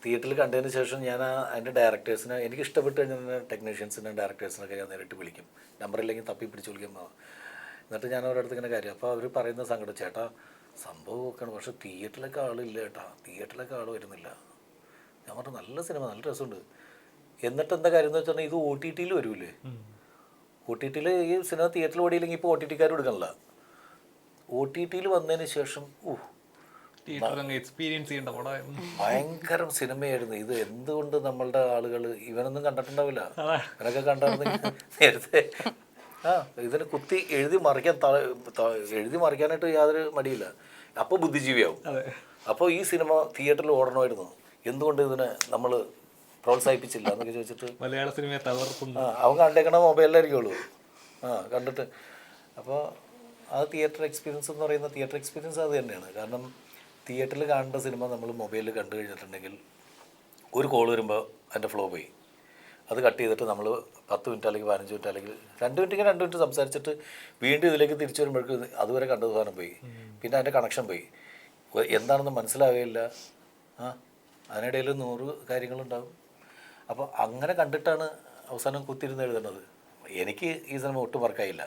തിയേറ്ററിൽ കണ്ടതിന് ശേഷം ഞാൻ അതിൻ്റെ ഡയറക്ടേഴ്സിനെ, എനിക്ക് ഇഷ്ടപ്പെട്ട് കഴിഞ്ഞാൽ ടെക്നീഷ്യൻസിനും ഡയറക്ടേഴ്സിനൊക്കെ ഞാൻ നേരിട്ട് വിളിക്കും. നമ്പറില്ലെങ്കിൽ തപ്പി പിടിച്ച് വിളിക്കുമ്പോൾ എന്നിട്ട് ഞാൻ അവരുടെ അടുത്ത് ഇങ്ങനെ കാര്യം. അപ്പോൾ അവർ പറയുന്ന സങ്കടം, ചേട്ടാ സംഭവം ഒക്കെയാണ്, പക്ഷേ തിയേറ്ററിലൊക്കെ ആളില്ല ചേട്ടാ, തിയേറ്ററിലൊക്കെ ആൾ വരുന്നില്ല. ഞാൻ പറഞ്ഞു നല്ല സിനിമ, നല്ല രസമുണ്ട്. എന്നിട്ട് എന്താ കാര്യം എന്ന് വെച്ചിട്ടുണ്ടെങ്കിൽ ഇത് OTT-യിൽ വരൂലേ, OTT-യിൽ ഈ സിനിമ തിയേറ്ററിൽ ഓടിയില്ലെങ്കിൽ ഇപ്പോൾ OTT-ക്കാർ എടുക്കണില്ല. OTT-യിൽ വന്നതിന് ശേഷം എക്സ്പീരിയൻസ് ചെയ്യേണ്ട ഭയങ്കര സിനിമയായിരുന്നു ഇത്. എന്തുകൊണ്ട് നമ്മളുടെ ആളുകൾ ഇവനൊന്നും കണ്ടിട്ടുണ്ടാവില്ല, ഇവനൊക്കെ കണ്ടിരുന്നെങ്കിൽ നേരത്തെ ഇതിന് കുത്തി എഴുതി മറിക്കാനായിട്ട് യാതൊരു മടിയില്ല. അപ്പോൾ ബുദ്ധിജീവിയാവും. അപ്പോൾ ഈ സിനിമ തിയേറ്ററിൽ ഓടണമായിരുന്നു, എന്തുകൊണ്ട് ഇതിനെ നമ്മൾ പ്രോത്സാഹിപ്പിച്ചില്ല എന്നൊക്കെ ചോദിച്ചിട്ട് മലയാള സിനിമയെ തകർക്കുന്നു. അവൻ കണ്ടേക്കണ മൊബൈലിലായിരിക്കുള്ളൂ കണ്ടിട്ട്. അപ്പോൾ ആ തിയേറ്റർ എക്സ്പീരിയൻസ് എന്ന് പറയുന്ന തിയേറ്റർ എക്സ്പീരിയൻസ് അത് തന്നെയാണ്. കാരണം തിയേറ്ററിൽ കാണേണ്ട സിനിമ നമ്മൾ മൊബൈലിൽ കണ്ടു കഴിഞ്ഞിട്ടുണ്ടെങ്കിൽ ഒരു കോൾ വരുമ്പോൾ അതിൻ്റെ ഫ്ലോ പോയി, അത് കട്ട് ചെയ്തിട്ട് നമ്മൾ 10 മിനിറ്റ് അല്ലെങ്കിൽ 15 മിനിറ്റ് അല്ലെങ്കിൽ 2 മിനിറ്റ് സംസാരിച്ചിട്ട് വീണ്ടും ഇതിലേക്ക് തിരിച്ചു വരുമ്പോഴേക്ക് അതുവരെ കണ്ട സാധനം പോയി, പിന്നെ അതിൻ്റെ കണക്ഷൻ പോയി, എന്താണെന്ന് മനസ്സിലാവുകയില്ല. അതിനിടയിൽ 100 കാര്യങ്ങളുണ്ടാകും. അപ്പോൾ അങ്ങനെ കണ്ടിട്ടാണ് അവസാനം കുത്തിരുന്ന് എഴുതുന്നത്. എനിക്ക് ഈ സിനിമ ഒട്ടും വർക്കായില്ല.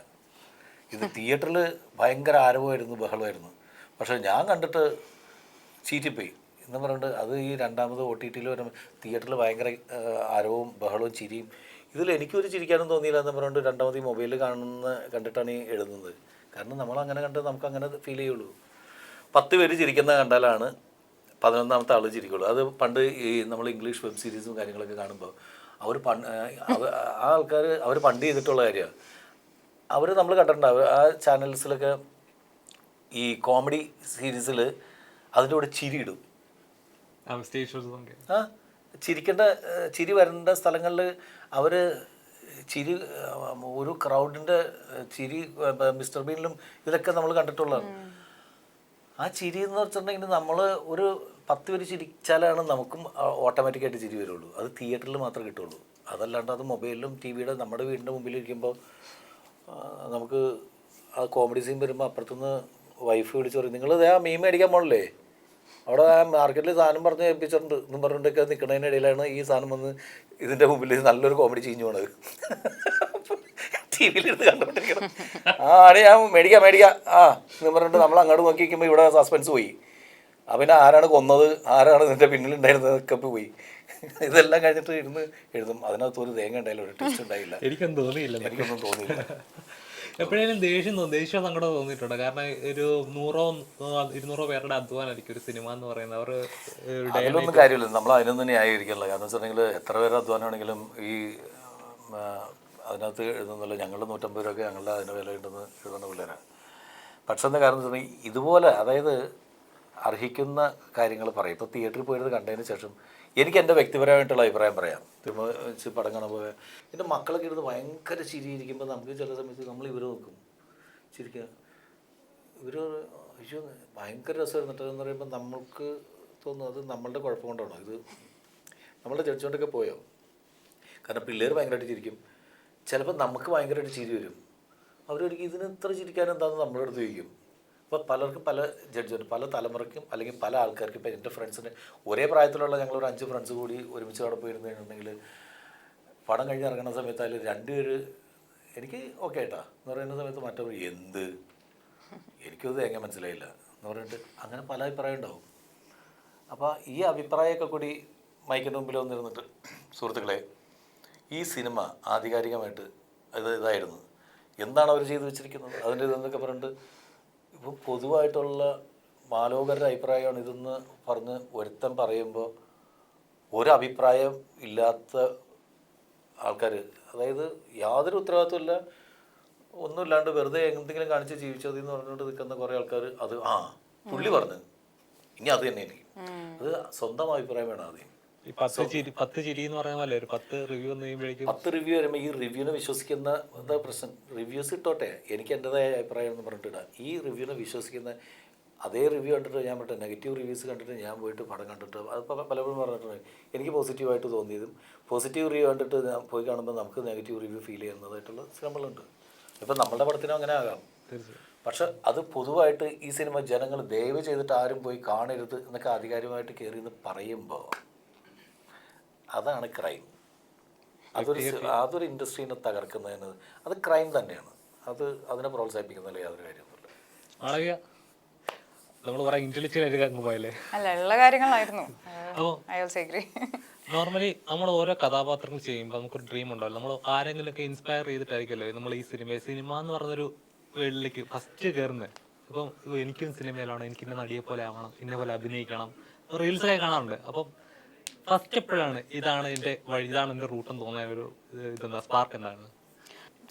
ഇത് തിയേറ്ററിൽ ഭയങ്കര ആരവമായിരുന്നു, ബഹളമായിരുന്നു. പക്ഷേ ഞാൻ കണ്ടിട്ട് ചീറ്റിപ്പോയി എന്ന് പറഞ്ഞിട്ട് അത് ഈ രണ്ടാമത് OTT-യിൽ വരുമ്പോൾ തിയേറ്ററിൽ ഭയങ്കര ആരവവും ബഹളവും ചിരിയും. ഇതിൽ എനിക്കൊരു ചിരിക്കാനും തോന്നിയില്ല എന്ന് പറഞ്ഞിട്ട് രണ്ടാമത് ഈ മൊബൈലിൽ കണ്ടിട്ടാണ് ഈ എഴുതുന്നത്. കാരണം നമ്മളങ്ങനെ കണ്ട് നമുക്കങ്ങനെ ഫീൽ ചെയ്യുള്ളൂ. 10 പേര് ചിരിക്കുന്ന കണ്ടാലാണ് 11ാമത്തെ ആൾ ചിരിക്കുള്ളൂ. അത് പണ്ട് ഈ നമ്മൾ ഇംഗ്ലീഷ് വെബ് സീരീസും കാര്യങ്ങളൊക്കെ കാണുമ്പോൾ ആ ആൾക്കാർ അവർ പണ്ട് ചെയ്തിട്ടുള്ള കാര്യമാണ്. അവർ നമ്മൾ കണ്ടിട്ടുണ്ടാവും ആ ചാനൽസിലൊക്കെ ഈ കോമഡി സീരീസിൽ അതിൻ്റെ കൂടെ ചിരി ഇടും. ചിരിക്കേണ്ട ചിരി വരേണ്ട സ്ഥലങ്ങളിൽ അവർ ചിരി, ഒരു ക്രൗഡിൻ്റെ ചിരി, മിസ്റ്റർ ബീനിലും ഇതിലൊക്കെ നമ്മൾ കണ്ടിട്ടുള്ളതാണ്. ആ ചിരി എന്ന് വെച്ചിട്ടുണ്ടെങ്കിൽ നമ്മൾ ഒരു 10 പേര് ചിരിച്ചാലാണ് നമുക്കും ഓട്ടോമാറ്റിക്കായിട്ട് ചിരി വരുള്ളൂ. അത് തിയേറ്ററിൽ മാത്രമേ കിട്ടുള്ളൂ. അതല്ലാണ്ട് അത് മൊബൈലിലും ടിവിയുടെ നമ്മുടെ വീടിൻ്റെ മുമ്പിലിരിക്കുമ്പോൾ നമുക്ക് ആ കോമഡി സീൻ വരുമ്പോൾ അപ്പുറത്തുനിന്ന് വൈഫ് വിളിച്ച് പറയും, നിങ്ങൾ ആ മീൻ മേടിക്കാൻ പോകണല്ലേ, അവിടെ ആ മാർക്കറ്റിൽ സാധനം പറഞ്ഞ് ഏൽപ്പിച്ചിട്ടുണ്ട് എന്നും പറഞ്ഞിട്ടൊക്കെ നിൽക്കുന്നതിനിടയിലാണ് ഈ സാധനം വന്ന് ഇതിൻ്റെ മുമ്പിൽ നല്ലൊരു കോമഡി ചീഞ്ഞു പോണത്. ടിവിയിലിരുന്ന് കണ്ടുകൊണ്ടിരിക്കണം. ആടെ ഞാൻ മേടിക്കാം എന്ന് പറഞ്ഞിട്ട് നമ്മൾ അങ്ങോട്ട് നോക്കി വയ്ക്കുമ്പോൾ ഇവിടെ സസ്പെൻസ് പോയി. അവനെ ആരാണ് കൊന്നത്, ആരാണ് ഇതിൻ്റെ പിന്നിലുണ്ടായിരുന്നതൊക്കെ പോയി. ഇതെല്ലാം കഴിഞ്ഞിട്ട് ഇരുന്ന് എഴുതും. അതിനകത്ത് ഒരു തേങ്ങ ഉണ്ടായില്ല, ഒരു ടെസ്റ്റ് ഉണ്ടായില്ല. എനിക്കൊന്നും തോന്നിയില്ല. എപ്പോഴേലും ദേഷ്യം സങ്കടം തോന്നിയിട്ടുണ്ട്? കാരണം ഒരു 100-200 പേരുടെ അധ്വാനമായിരിക്കും ഒരു സിനിമ എന്ന് പറയുന്നത്. അവർ അതിലൊന്നും കാര്യമില്ല, നമ്മൾ അതിനൊന്നും ന്യായീകരിക്കില്ല. കാരണം വെച്ചിട്ടുണ്ടെങ്കിൽ എത്ര പേരുടെ അധ്വാനമാണെങ്കിലും ഈ അതിനകത്ത് എഴുതുന്നില്ല. ഞങ്ങളുടെ 150 രൂപയൊക്കെ ഞങ്ങളുടെ അതിന് വില ഉണ്ടെന്ന് എഴുതുന്ന പിള്ളേരാണ്. പക്ഷെ എന്താ കാരണം വെച്ചിട്ടുണ്ടെങ്കിൽ ഇതുപോലെ, അതായത് അർഹിക്കുന്ന കാര്യങ്ങൾ പറയും. ഇപ്പോൾ തിയേറ്ററിൽ പോയത് കണ്ടതിന് ശേഷം എനിക്ക് എൻ്റെ വ്യക്തിപരമായിട്ടുള്ള അഭിപ്രായം പറയാം. വെച്ച് പടം കാണാൻ പോയാൽ എൻ്റെ മക്കളൊക്കെ ഇരുന്ന് ഭയങ്കര ചിരിയിരിക്കുമ്പോൾ നമുക്ക് ചില സമയത്ത് നമ്മൾ ഇവർ നോക്കും ചിരിക്കുക. ഇവർ അയ്യോ ഭയങ്കര രസമായിരുന്നു എന്ന് പറയുമ്പോൾ നമ്മൾക്ക് തോന്നും അത് നമ്മളുടെ കുഴപ്പം കൊണ്ടാണോ, ഇത് നമ്മളുടെ ജഡ്ജ്മെൻ്റൊക്കെ പോയോ. കാരണം പിള്ളേർ ഭയങ്കരമായിട്ട് ചിരിക്കും, ചിലപ്പോൾ നമുക്ക് ഭയങ്കരമായിട്ട് ചിരി വരും. അവരൊരിക്കലും ഇതിന് ഇത്ര ചിരിക്കാൻ എന്താണെന്ന് നമ്മുടെ അടുത്ത് ചോദിക്കും. അപ്പോൾ പലർക്കും പല ജഡ്ജ്മെൻറ്റ്, പല തലമുറയ്ക്കും അല്ലെങ്കിൽ പല ആൾക്കാർക്കും. ഇപ്പോൾ എൻ്റെ ഫ്രണ്ട്സിന് ഒരേ പ്രായത്തിലുള്ള ഞങ്ങളൊരു 5 ഫ്രണ്ട്സ് കൂടി ഒരുമിച്ച് അവിടെ പോയിരുന്നു കഴിഞ്ഞിട്ടുണ്ടെങ്കിൽ പടം കഴിഞ്ഞ് ഇറങ്ങുന്ന സമയത്ത് അതിൽ 2 പേര് എനിക്ക് ഓക്കെ ആയിട്ടാ എന്ന് പറയുന്ന സമയത്ത് മറ്റവർ എന്ത് എനിക്കത് എങ്ങനെ മനസ്സിലായില്ല എന്ന് പറഞ്ഞിട്ട് അങ്ങനെ പല അഭിപ്രായം ഉണ്ടാവും. അപ്പോൾ ഈ അഭിപ്രായമൊക്കെ കൂടി മൈക്കിൻ്റെ മുമ്പിൽ വന്നിരുന്നിട്ട്, സുഹൃത്തുക്കളെ ഈ സിനിമ ആധികാരികമായിട്ട് ഇതായിരുന്നു, എന്താണ് അവർ ചെയ്തു വെച്ചിരിക്കുന്നത് അതിൻ്റെ ഇതെന്നൊക്കെ പറഞ്ഞിട്ട് ഇപ്പം പൊതുവായിട്ടുള്ള മാലോകരുടെ അഭിപ്രായമാണ് ഇതെന്ന് പറഞ്ഞ് ഒരുത്തൻ പറയുമ്പോൾ ഒരു അഭിപ്രായം ഇല്ലാത്ത ആൾക്കാർ, അതായത് യാതൊരു ഉത്തരവാദിത്വമില്ല, ഒന്നുമില്ലാണ്ട് വെറുതെ എന്തെങ്കിലും കാണിച്ച് ജീവിച്ചത് എന്ന് പറഞ്ഞുകൊണ്ട് നിൽക്കുന്ന കുറേ ആൾക്കാർ അത് പുള്ളി പറഞ്ഞു ഇനി അത് തന്നെ എനിക്ക് അത് സ്വന്തം അഭിപ്രായം വേണം ആദ്യം. ഈ 10 ചിരി എന്ന് പറയുന്ന പോലെ ഒരു 10 റിവ്യൂ എന്ന് കഴിയുമ്പോഴേക്കും 10 റിവ്യൂ വരുമ്പോൾ ഈ റിവ്യൂവിനെ വിശ്വസിക്കുന്ന എന്താ പ്രശ്നം? റിവ്യൂസ് ഇട്ടോട്ടെ, എനിക്ക് എൻ്റെതായ അഭിപ്രായം എന്ന് പറഞ്ഞിട്ടില്ല. ഈ റിവ്യൂവിനെ വിശ്വസിക്കുന്ന അതേ റിവ്യൂ കണ്ടിട്ട് ഞാൻ പറഞ്ഞ നെഗറ്റീവ് റിവ്യൂസ് കണ്ടിട്ട് ഞാൻ പോയിട്ട് പടം കണ്ടിട്ട് അത് പലപ്പോഴും പറഞ്ഞിട്ടുണ്ട് എനിക്ക് പോസിറ്റീവായിട്ട് തോന്നിയതും പോസിറ്റീവ് റിവ്യൂ കണ്ടിട്ട് ഞാൻ പോയി കാണുമ്പോൾ നമുക്ക് നെഗറ്റീവ് റിവ്യൂ ഫീൽ ചെയ്യുന്നതായിട്ടുള്ള സിനിമകളുണ്ട്. ഇപ്പം നമ്മളുടെ പടത്തിനും അങ്ങനെ ആകാം. പക്ഷെ അത് പൊതുവായിട്ട് ഈ സിനിമ ജനങ്ങൾ ദയവ് ചെയ്തിട്ട് ആരും പോയി കാണരുത് എന്നൊക്കെ ആധികാരികമായിട്ട് കയറി എന്ന് പറയുമ്പോൾ അതാണ് ക്രൈം. അതൊരു ഇൻഡസ്ട്രീനെ തകർക്കുന്നതിന് അത് ക്രൈം തന്നെയാണ്. അതിനെ പ്രോത്സാഹിപ്പിക്കുന്നതിൽ യാതൊരു കാര്യമൊന്നുമില്ല. നമ്മൾ പറയാം ഇന്റലിജന്റ് പോയല്ലേ, അല്ല ഉള്ള കാര്യങ്ങളായിരുന്നു. നോർമലി നമ്മൾ ഓരോ കഥാപാത്രങ്ങൾ ചെയ്യുമ്പോൾ നമുക്കൊരു ഡ്രീം ഉണ്ടാവില്ല. നമ്മൾ ആരെങ്കിലുമൊക്കെ ഇൻസ്പയർ ചെയ്തിട്ടായിരിക്കുമല്ലോ നമ്മൾ ഈ സിനിമ എന്ന് പറഞ്ഞൊരു വേൾഡിലേക്ക് ഫസ്റ്റ് കയറുന്നത്. അപ്പം എനിക്കും സിനിമയിലാണ്, എനിക്ക് ഇന്ന നടിയെ പോലെ ആവണം, ഇന്ന പോലെ അഭിനയിക്കണം, റീൽസൊക്കെ കാണാറുണ്ട്. അപ്പം ഫസ്റ്റ് എപ്പോഴാണ് ഇതാണ് എൻ്റെ വഴി, ഇതാണ് എൻ്റെ റൂട്ടെന്ന് തോന്നിയ ഒരു ഇതെന്താ സ്പാർക്ക് എന്താണ്?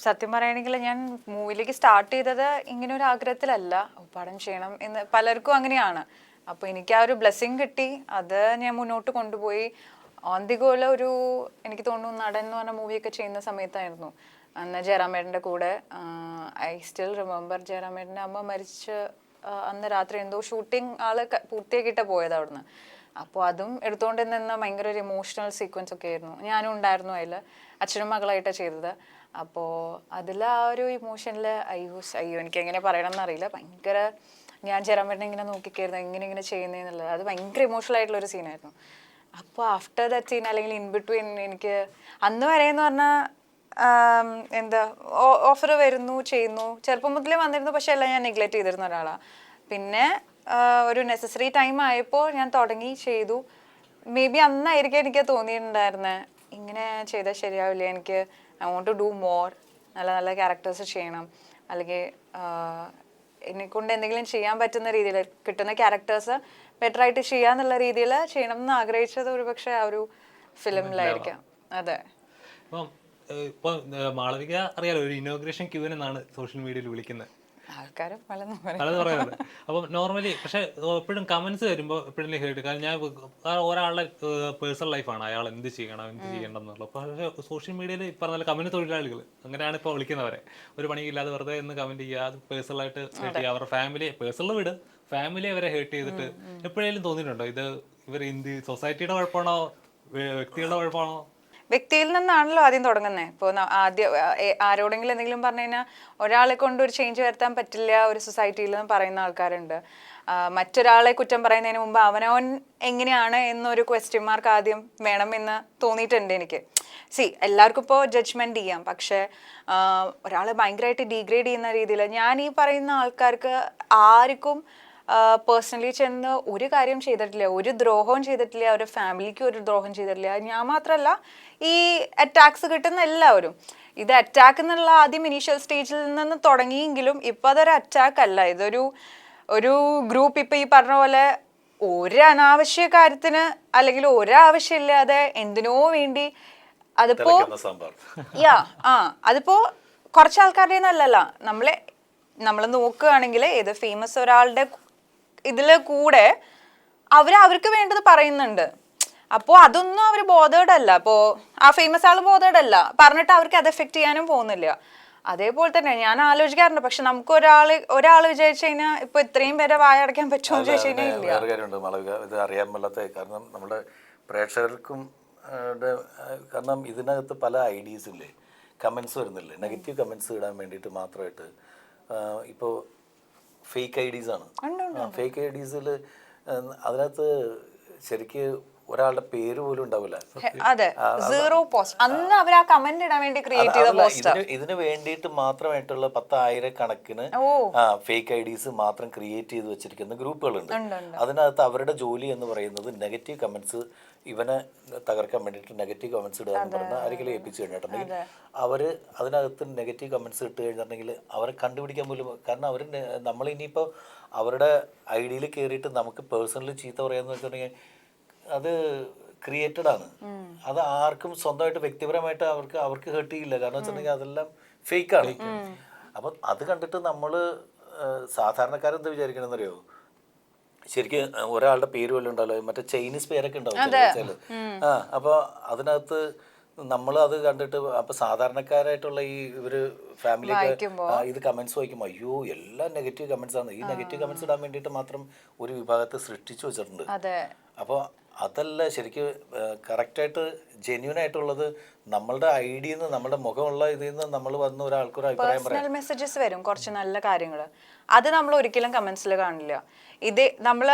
സത്യം പറയുകയാണെങ്കിൽ ഞാൻ മൂവിയിലേക്ക് സ്റ്റാർട്ട് ചെയ്തത് ഇങ്ങനെ ഒരു ആഗ്രഹത്തിലല്ല, പടം ചെയ്യണം എന്ന് പലർക്കും അങ്ങനെയാണ്. അപ്പോൾ എനിക്ക് ആ ഒരു ബ്ലെസ്സിങ് കിട്ടി, അത് ഞാൻ മുന്നോട്ട് കൊണ്ടുപോയി. ഓൺ ദി ഗോയിൽ ഒരു എനിക്ക് തോന്നുന്നു നടൻ എന്ന് പറഞ്ഞ മൂവിയൊക്കെ ചെയ്യുന്ന സമയത്തായിരുന്നു. അന്ന് ജയറാമേട്ടൻ്റെ കൂടെ ഐ സ്റ്റിൽ റിമെമ്പർ ജയറാമേട്ടൻ്റെ അമ്മ മരിച്ച് അന്ന് രാത്രി എന്തോ ഷൂട്ടിങ് ആള് പൂർത്തിയാക്കിയിട്ട് പോയത് അവിടുന്ന്. അപ്പോൾ അതും എടുത്തുകൊണ്ട് നിന്ന ഭയങ്കര ഒരു ഇമോഷണൽ സീക്വൻസ് ഒക്കെ ആയിരുന്നു. ഞാനും ഉണ്ടായിരുന്നു അതിൽ, അച്ഛനും മകളായിട്ടാണ് ചെയ്തത്. അപ്പോൾ അതിൽ ആ ഒരു ഇമോഷനിൽ അയ്യോ എനിക്ക് എങ്ങനെ പറയണം എന്നറിയില്ല, ഭയങ്കര ഞാൻ ജയറാമേട്ടനെ ഇങ്ങനെ നോക്കിക്കായിരുന്നു ഇങ്ങനെ ചെയ്യുന്നതെന്നുള്ളത്. അത് ഭയങ്കര ഇമോഷണൽ ആയിട്ടുള്ളൊരു സീനായിരുന്നു. അപ്പോൾ ആഫ്റ്റർ ദാറ്റ് സീൻ അല്ലെങ്കിൽ ഇൻ ബിറ്റ്വീൻ എനിക്ക് അന്ന് വരെയെന്ന് പറഞ്ഞാൽ എന്താ ഓഫർ വരുന്നു ചെയ്യുന്നു, ചെറുപ്പം മുതലേ വന്നിരുന്നു, പക്ഷെ എല്ലാം ഞാൻ നെഗ്ലക്റ്റ് ചെയ്തിരുന്ന ഒരാളാണ്. പിന്നെ ഒരു നെസസറി ടൈം ആയപ്പോൾ ഞാൻ തുടങ്ങി ചെയ്തു. മേ ബി അന്നായിരിക്കും എനിക്ക് തോന്നിയിട്ടുണ്ടായിരുന്നത് ഇങ്ങനെ ചെയ്താൽ ശരിയാവില്ല, എനിക്ക് I want to do more, നല്ല നല്ല ക്യാരക്ടേഴ്സ് ചെയ്യണം, അല്ലെങ്കിൽ എന്നെക്കൊണ്ട് എന്തെങ്കിലും ചെയ്യാൻ പറ്റുന്ന രീതിയിൽ കിട്ടുന്ന ക്യാരക്ടേഴ്സ് ബെറ്ററായിട്ട് ചെയ്യാന്നുള്ള രീതിയിൽ ചെയ്യണം എന്ന് ആഗ്രഹിച്ചത് ഒരുപക്ഷെ ആ ഒരു ഫിലിമിലായിരിക്കാം. അതെ. ഇപ്പം മാളവിക അറിയാലോ, ഒരു ഇനോഗ്രേഷൻ ക്യൂൻ എന്നാണ് സോഷ്യൽ മീഡിയയിൽ വിളിക്കുന്നത്, ആൾക്കാരും പലതും പറയുന്നത്. അപ്പം നോർമലി പക്ഷെ എപ്പോഴും കമന്റ്സ് വരുമ്പോൾ എപ്പോഴും കേട്ട്, കാരണം ഞാൻ ഒരാളുടെ പേഴ്സണൽ ലൈഫാണ്, അയാൾ എന്ത് ചെയ്യണം എന്ത് ചെയ്യണം എന്നുള്ളത്. പക്ഷേ സോഷ്യൽ മീഡിയയിൽ പറഞ്ഞാൽ കമന്റ് തൊഴിലാളികൾ അങ്ങനെയാണ് ഇപ്പോൾ വിളിക്കുന്നവരെ. ഒരു പണിയില്ലാതെ വെറുതെ എന്ന് കമന്റ് ചെയ്യുക, അത് പേഴ്സണലായിട്ട് ഹേർട്ട് ചെയ്യുക, അവരുടെ ഫാമിലി പേഴ്സണൽ വിട് ഫാമിലിയെ വരെ ഹേർട്ട് ചെയ്തിട്ട് എപ്പോഴേലും തോന്നിയിട്ടുണ്ടോ ഇത് ഇവർ ഇന്ത്യ സൊസൈറ്റിയുടെ കുഴപ്പമാണോ വ്യക്തികളുടെ കുഴപ്പമാണോ? വ്യക്തിയിൽ നിന്നാണല്ലോ ആദ്യം തുടങ്ങുന്നത്. ഇപ്പോൾ ആദ്യം ആരോടെങ്കിലും എന്തെങ്കിലും പറഞ്ഞു കഴിഞ്ഞാൽ ഒരാളെ കൊണ്ട് ഒരു ചേഞ്ച് വരുത്താൻ പറ്റില്ല ഒരു സൊസൈറ്റിയിൽ എന്ന് പറയുന്ന ആൾക്കാരുണ്ട്. മറ്റൊരാളെ കുറ്റം പറയുന്നതിന് മുമ്പ് അവനവൻ എങ്ങനെയാണ് എന്നൊരു ക്വസ്റ്റ്യൻ മാർക്ക് ആദ്യം വേണമെന്ന് തോന്നിയിട്ടുണ്ട് എനിക്ക്. എല്ലാവർക്കും ഇപ്പോൾ ജഡ്ജ്മെൻറ്റ് ചെയ്യാം, പക്ഷേ ഒരാളെ ഭയങ്കരമായിട്ട് ഡീഗ്രേഡ് ചെയ്യുന്ന രീതിയിൽ ഞാൻ ഈ പറയുന്ന ആൾക്കാർക്ക് ആർക്കും പേഴ്സണലി ചെന്ന് ഒരു കാര്യം ചെയ്തിട്ടില്ല, ഒരു ദ്രോഹവും ചെയ്തിട്ടില്ല, അവരുടെ ഫാമിലിക്ക് ഒരു ദ്രോഹം ചെയ്തിട്ടില്ല. ഞാൻ മാത്രമല്ല, ഈ അറ്റാക്സ് കിട്ടുന്ന എല്ലാവരും. ഇത് അറ്റാക്ക് എന്നുള്ള ആദ്യം ഇനീഷ്യൽ സ്റ്റേജിൽ നിന്ന് തുടങ്ങിയെങ്കിലും ഇപ്പം അതൊരു അറ്റാക്ക് അല്ല, ഒരു ഗ്രൂപ്പ് ഇപ്പം ഈ പറഞ്ഞ പോലെ ഒരു അനാവശ്യ കാര്യത്തിന് അല്ലെങ്കിൽ ഒരാവശ്യമില്ലാതെ എന്തിനോ വേണ്ടി അതിപ്പോ അതിപ്പോ കുറച്ച് ആൾക്കാരുടെ ഒന്നല്ലല്ല, നമ്മൾ നോക്കുകയാണെങ്കിൽ ഏത് ഫേമസ് ഒരാളുടെ ഇതില് കൂടെ അവർക്ക് വേണ്ടത് പറയുന്നുണ്ട്. അപ്പോൾ അതൊന്നും അവർ ബോധേഡ് അല്ല. അപ്പോൾ ആ ഫേമസ് ആൾ ബോധേഡ് അല്ല, പറഞ്ഞിട്ട് അവർക്ക് അത് എഫക്ട് ചെയ്യാനും പോകുന്നില്ല. അതേപോലെ തന്നെ ഞാൻ ആലോചിക്കാറുണ്ട്, പക്ഷെ നമുക്ക് ഒരാൾ വിചാരിച്ചു കഴിഞ്ഞാൽ ഇപ്പൊ ഇത്രയും പേരെ വായടക്കാൻ പറ്റുമോ എന്ന് ചോദിച്ചു കഴിഞ്ഞാൽ ഇല്ല. വേറെ കാര്യമുണ്ട് മാളവിക, ഇത് അറിയാൻ പാടില്ലാത്ത കാരണം നമ്മുടെ പ്രേക്ഷകർക്കും കാരണം ഇതിനകത്ത് പല ഐഡീസ് ഇല്ലേ, കമൻസ് വരുന്നില്ലേ, നെഗറ്റീവ് കമൻസ് ഇടാൻ വേണ്ടിയിട്ട് മാത്രമായിട്ട് ഇപ്പോൾ ഫേക്ക് ഐഡീസാണ്. ഫേക്ക് ഐഡീസിൽ അതിനകത്ത് ശരിക്ക് ഒരാളുടെ പേര് പോലും ഉണ്ടാവില്ല. അതെ, സീറോ പോസ്റ്റ്. അന്ന് അവർ ആ കമന്റ് ഇടാൻ വേണ്ടി ക്രിയേറ്റ് ചെയ്ത പോസ്റ്റ്. ഇതിന് വേണ്ടിയിട്ട് മാത്രമായിട്ടുള്ള 10,000 കണക്കിന് ഫേക്ക് ഐഡീസ് മാത്രം ക്രിയേറ്റ് ചെയ്ത് വെച്ചിരിക്കുന്ന ഗ്രൂപ്പുകളുണ്ട്. അതിനകത്ത് അവരുടെ ജോലി എന്ന് പറയുന്നത് നെഗറ്റീവ് കമന്റ്സ്, ഇവനെ തകർക്കാൻ വേണ്ടിയിട്ട് നെഗറ്റീവ് കമന്റ്സ് ഇടുക എന്ന് പറഞ്ഞാൽ ആരെങ്കിലും ഏൽപ്പിച്ച് കഴിഞ്ഞിട്ടുണ്ടെങ്കിൽ അവർ അതിനകത്ത് നെഗറ്റീവ് കമന്റ്സ് ഇട്ട് കഴിഞ്ഞിട്ടുണ്ടെങ്കിൽ അവരെ കണ്ടുപിടിക്കാൻ പോലും, കാരണം അവർ നമ്മളിനിയിപ്പോൾ അവരുടെ ഐഡിയയിൽ കയറിയിട്ട് നമുക്ക് പേഴ്സണലി ചീത്ത പറയാമെന്ന് വെച്ചിട്ടുണ്ടെങ്കിൽ അത് ക്രിയേറ്റഡ് ആണ്. അത് ആർക്കും സ്വന്തമായിട്ട് വ്യക്തിപരമായിട്ട് അവർക്ക് ഹേർട്ട് ചെയ്യില്ല. കാരണം വെച്ചിട്ടുണ്ടെങ്കിൽ അതെല്ലാം ഫേക്കാണ്. അപ്പം അത് കണ്ടിട്ട് നമ്മൾ സാധാരണക്കാരെന്ത് വിചാരിക്കണമെന്നറിയോ, ശരിക്കും ഒരാളുടെ പേര് വല്ലതും ഉണ്ടല്ലോ, മറ്റേ ചൈനീസ് പേരൊക്കെ ഉണ്ടാവും ചില. അപ്പോൾ അതിനകത്ത് നമ്മൾ അത് കണ്ടിട്ട് അപ്പോൾ സാധാരണക്കാരായിട്ടുള്ള ഇവര് ഫാമിലിയൊക്കെ ഇത് കമന്റ്സ് വായിക്കുമ്പോൾ അയ്യോ എല്ലാം നെഗറ്റീവ് കമന്റ്സ് ആണ്. ഈ നെഗറ്റീവ് കമന്റ്സ് ഇടാൻ വേണ്ടിയിട്ട് മാത്രം ഒരു വിഭാഗത്തെ സൃഷ്ടിച്ചു വെച്ചിട്ടുണ്ട്. അപ്പോൾ അതല്ല ശരിക്കും കറക്റ്റായിട്ട് ജെന്യൂൻ ആയിട്ടുള്ളത് നമ്മളുടെ ഐഡിയിൽ നിന്ന് നമ്മളുടെ മുഖമുള്ള ഇതിൽ നിന്ന് നമ്മൾ വന്ന് ഒരാൾക്കൊരു അഭിപ്രായം പറയാം. മെസ്സേജസ് വരും കുറച്ച് നല്ല കാര്യങ്ങൾ, അത് നമ്മൾ ഒരിക്കലും കമന്റ്സിൽ കാണില്ല. ഇത് നമ്മൾ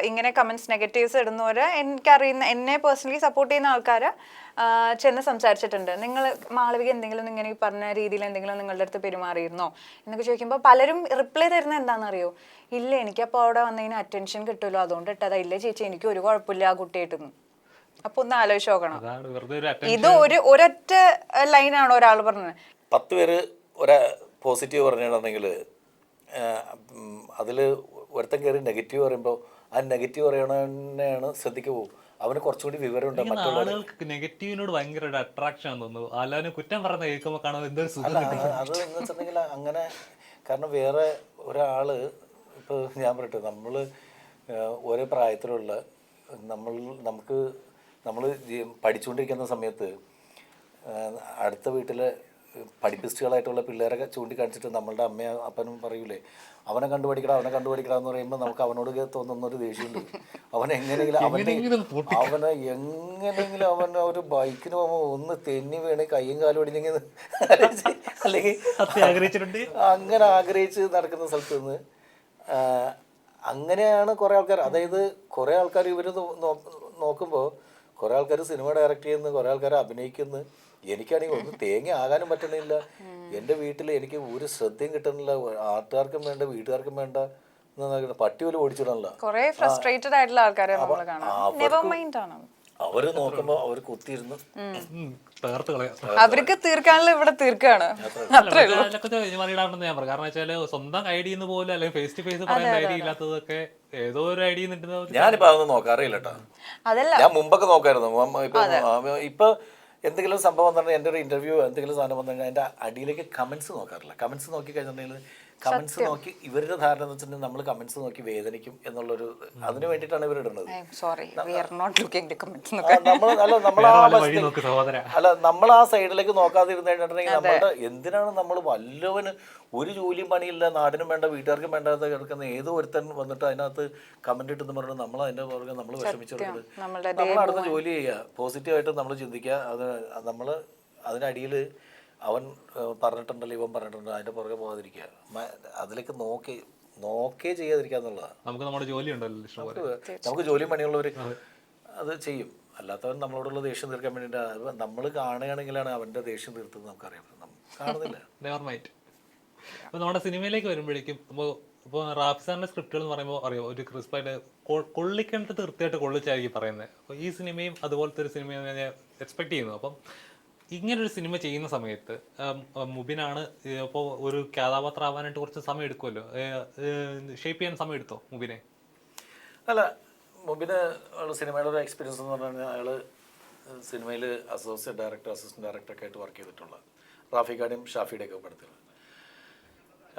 ഇങ്ങനെ കമന്റ്സ് നെഗറ്റീവ്സ് ഇടുന്നവര് എനിക്കറിയുന്ന എന്നെ പേഴ്സണലി സപ്പോർട്ട് ചെയ്യുന്ന ആൾക്കാര് ചെന്ന് സംസാരിച്ചിട്ടുണ്ട്. നിങ്ങൾ മാളവിക എന്തെങ്കിലും ഇങ്ങനെ ഈ പറഞ്ഞ രീതിയിൽ എന്തെങ്കിലും നിങ്ങളുടെ അടുത്ത് പെരുമാറിയിരുന്നോ എന്നൊക്കെ ചോദിക്കുമ്പോൾ പലരും റിപ്ലൈ തരുന്നത് എന്താണെന്നറിയോ, ഇല്ല എനിക്കപ്പോൾ അവിടെ വന്നതിന് അറ്റൻഷൻ കിട്ടുമല്ലോ അതുകൊണ്ട് ഇട്ടതാ, ഇല്ല ചേച്ചി എനിക്ക് ഒരു കുഴപ്പമില്ല ആ കുട്ടിയായിട്ടൊന്നും. അപ്പൊ ഒന്ന് ആലോചിച്ച് നോക്കണം, ഇത് ഒരൊറ്റ ലൈനാണോ ഒരാൾ പറഞ്ഞത്? 10 പേര് ഒരു പോസിറ്റീവ് പറഞ്ഞിട്ടുണ്ടെങ്കിൽ അതിൽ ഒരുത്തൻ കയറി നെഗറ്റീവ് പറയുമ്പോൾ ആ നെഗറ്റീവ് പറയണതന്നെയാണ് ശ്രദ്ധിക്കു പോകും. അവന് കുറച്ചുകൂടി വിവരമുണ്ട്. ആളുകൾക്ക് നെഗറ്റീവിനോട് ഭയങ്കര അട്രാക്ഷൻ ആണെന്ന് തോന്നുന്നു. എല്ലാവരും കുറ്റം പറയുന്ന കേൾക്കുമ്പോൾ കാണാൻ എന്തൊരു സുഖം. അത് എന്ന് വെച്ചിട്ടുണ്ടെങ്കിൽ അങ്ങനെ, കാരണം വേറെ ഒരാൾ ഇപ്പോൾ ഞാൻ പറയട്ടെ, നമ്മൾ ഒരേ പ്രായത്തിലുള്ള നമ്മൾ പഠിച്ചുകൊണ്ടിരിക്കുന്ന സമയത്ത് അടുത്ത വീട്ടിലെ പഠിപ്പിസ്റ്റുകളായിട്ടുള്ള പിള്ളേരൊക്കെ ചൂണ്ടിക്കാണിച്ചിട്ട് നമ്മളുടെ അമ്മയും അപ്പനും പറയൂലേ, അവനെ കണ്ടുപഠിക്കണം എന്ന് പറയുമ്പോൾ നമുക്ക് അവനോട് തോന്നുന്നൊരു ദേഷ്യമുണ്ട്. അവനെ എങ്ങനെയെങ്കിലും അവനെ ഒരു ബൈക്കിന് പോകുമ്പോൾ ഒന്ന് തെന്നി വീണ് കയ്യും കാലും ഒടിഞ്ഞെങ്കിൽ അല്ലെങ്കിൽ അങ്ങനെ ആഗ്രഹിച്ച് നടക്കുന്ന സ്ഥലത്ത് നിന്ന് അങ്ങനെയാണ് കുറേ ആൾക്കാർ. അതായത് കുറേ ആൾക്കാർ ഇവർ നോക്കുമ്പോൾ കുറേ ആൾക്കാർ സിനിമ ഡയറക്റ്റ് ചെയ്യുന്നു, കുറേ ആൾക്കാർ അഭിനയിക്കുന്നു. എനിക്കാണെങ്കിൽ ഒന്നും തേങ്ങ ആകാനും പറ്റണില്ല. എൻ്റെ വീട്ടിൽ എനിക്ക് ഒരു ശ്രദ്ധയും കിട്ടുന്നില്ല. ആൾക്കാർക്കും വേണ്ട, വീട്ടുകാർക്കും വേണ്ട, പട്ടി പോലും ഓടിച്ചിടണില്ല. അവര് നോക്കുമ്പോ അവർ കുത്തിയിരുന്ന് അവർക്ക് തീർക്കാനുള്ള ഇവിടെ തീർക്കാണ്. കാരണം വെച്ചാല് സ്വന്തം ഐഡിയ പോലും അല്ലെങ്കിൽ ഫേസ് ടു ഫേസ് പറയാൻ ഐഡിയ ഇല്ലാത്തതൊക്കെ ഏതോ ഒരു ഐഡിയ. ഞാനിപ്പോ അതൊന്നും നോക്കാറില്ല കേട്ടോ. ഞാൻ മുമ്പൊക്കെ നോക്കായിരുന്നു. ഇപ്പൊ എന്തെങ്കിലും സംഭവം പറഞ്ഞാൽ എൻ്റെ ഒരു ഇന്റർവ്യൂ എന്തെങ്കിലും സാധനം വന്നു കഴിഞ്ഞാൽ എൻ്റെ അടിയിലേക്ക് കമന്റ്സ് നോക്കാറില്ല. കമന്റ്സ് നോക്കി കഴിഞ്ഞിട്ടുണ്ടെങ്കിൽ കമന്റ്സ് നോക്കി ഇവരുടെ ധാരണ എന്ന് വെച്ചിട്ടുണ്ടെങ്കിൽ നമ്മൾ കമന്റ്സ് നോക്കി വേദനിക്കും എന്നുള്ളൊരു അതിന് വേണ്ടിയിട്ടാണ് ഇവർ ഇടുന്നത്. നമ്മൾ ആ സൈഡിലേക്ക് നോക്കാതെ ഇരുന്നിട്ടുണ്ടെങ്കിൽ നമ്മളുടെ എന്തിനാണ് നമ്മൾ വല്ലവന് ഒരു ജോലിയും പണിയില്ല, നാടിനും വേണ്ട, വീട്ടുകാർക്കും വേണ്ടാത്ത കിടക്കുന്ന ഏതോ ഒരുത്തൻ വന്നിട്ട് അതിനകത്ത് കമന്റ് ഇട്ടെന്ന് പറഞ്ഞിട്ട് നമ്മൾ അതിന്റെ പുറകെ നമ്മൾ വിഷമിച്ചെടുക്കുന്നത്. നമ്മൾ അടുത്ത ജോലി ചെയ്യുക, പോസിറ്റീവായിട്ട് നമ്മൾ ചിന്തിക്കുക. നമ്മൾ അതിനടിയിൽ അവൻ പറഞ്ഞിട്ടുണ്ടല്ലോ ഇവൻ പറഞ്ഞിട്ടുണ്ടോ അതിന്റെ പുറകെ പോകാതിരിക്കുക, അതിലേക്ക് നോക്കേ ചെയ്യാതിരിക്കുക എന്നുള്ളതാണ്. നമുക്ക് നമ്മുടെ ജോലി ഉണ്ടല്ലോ, നമുക്ക് ജോലിയും പണിയുള്ളവർ അത് ചെയ്യും. അല്ലാത്തവൻ നമ്മളോടുള്ള ദേഷ്യം തീർക്കാൻ വേണ്ടിയിട്ട് നമ്മൾ കാണുകയാണെങ്കിലാണ് അവന്റെ ദേഷ്യം തീർത്തത് നമുക്കറിയാം. കാണുന്നില്ല. അപ്പോൾ നമ്മുടെ സിനിമയിലേക്ക് വരുമ്പോഴേക്കും ഇപ്പോൾ റാഫിസാറിന്റെ സ്ക്രിപ്റ്റുകൾ എന്ന് പറയുമ്പോൾ അറിയാം, ഒരു ക്രിസ്പായിട്ട് കൊള്ളിക്കേണ്ടത് തീർച്ചയായിട്ട് കൊള്ളിച്ചായിരിക്കും പറയുന്നത്. അപ്പോൾ ഈ സിനിമയും അതുപോലത്തെ ഒരു സിനിമയാണ് ഞാൻ എക്സ്പെക്ട് ചെയ്യുന്നത്. അപ്പം ഇങ്ങനൊരു സിനിമ ചെയ്യുന്ന സമയത്ത് മുബിനാണ് ഇപ്പോൾ ഒരു കഥാപാത്രം ആവാനായിട്ട് കുറച്ച് സമയം എടുക്കുമല്ലോ, ഷേപ്പ് ചെയ്യാൻ സമയം എടുത്തോ മുബിനെ? അല്ല, മുബിന് സിനിമയുടെ ഒരു എക്സ്പീരിയൻസ് എന്ന് പറഞ്ഞു കഴിഞ്ഞാൽ അയാൾ സിനിമയിൽ അസോസിയേറ്റ് ഡയറക്ടർ, അസിസ്റ്റന്റ് ഡയറക്ടറൊക്കെ ആയിട്ട് വർക്ക് ചെയ്തിട്ടുള്ള റാഫിക്കാടെയും ഷാഫിയുടെയൊക്കെ പടത്തിൽ.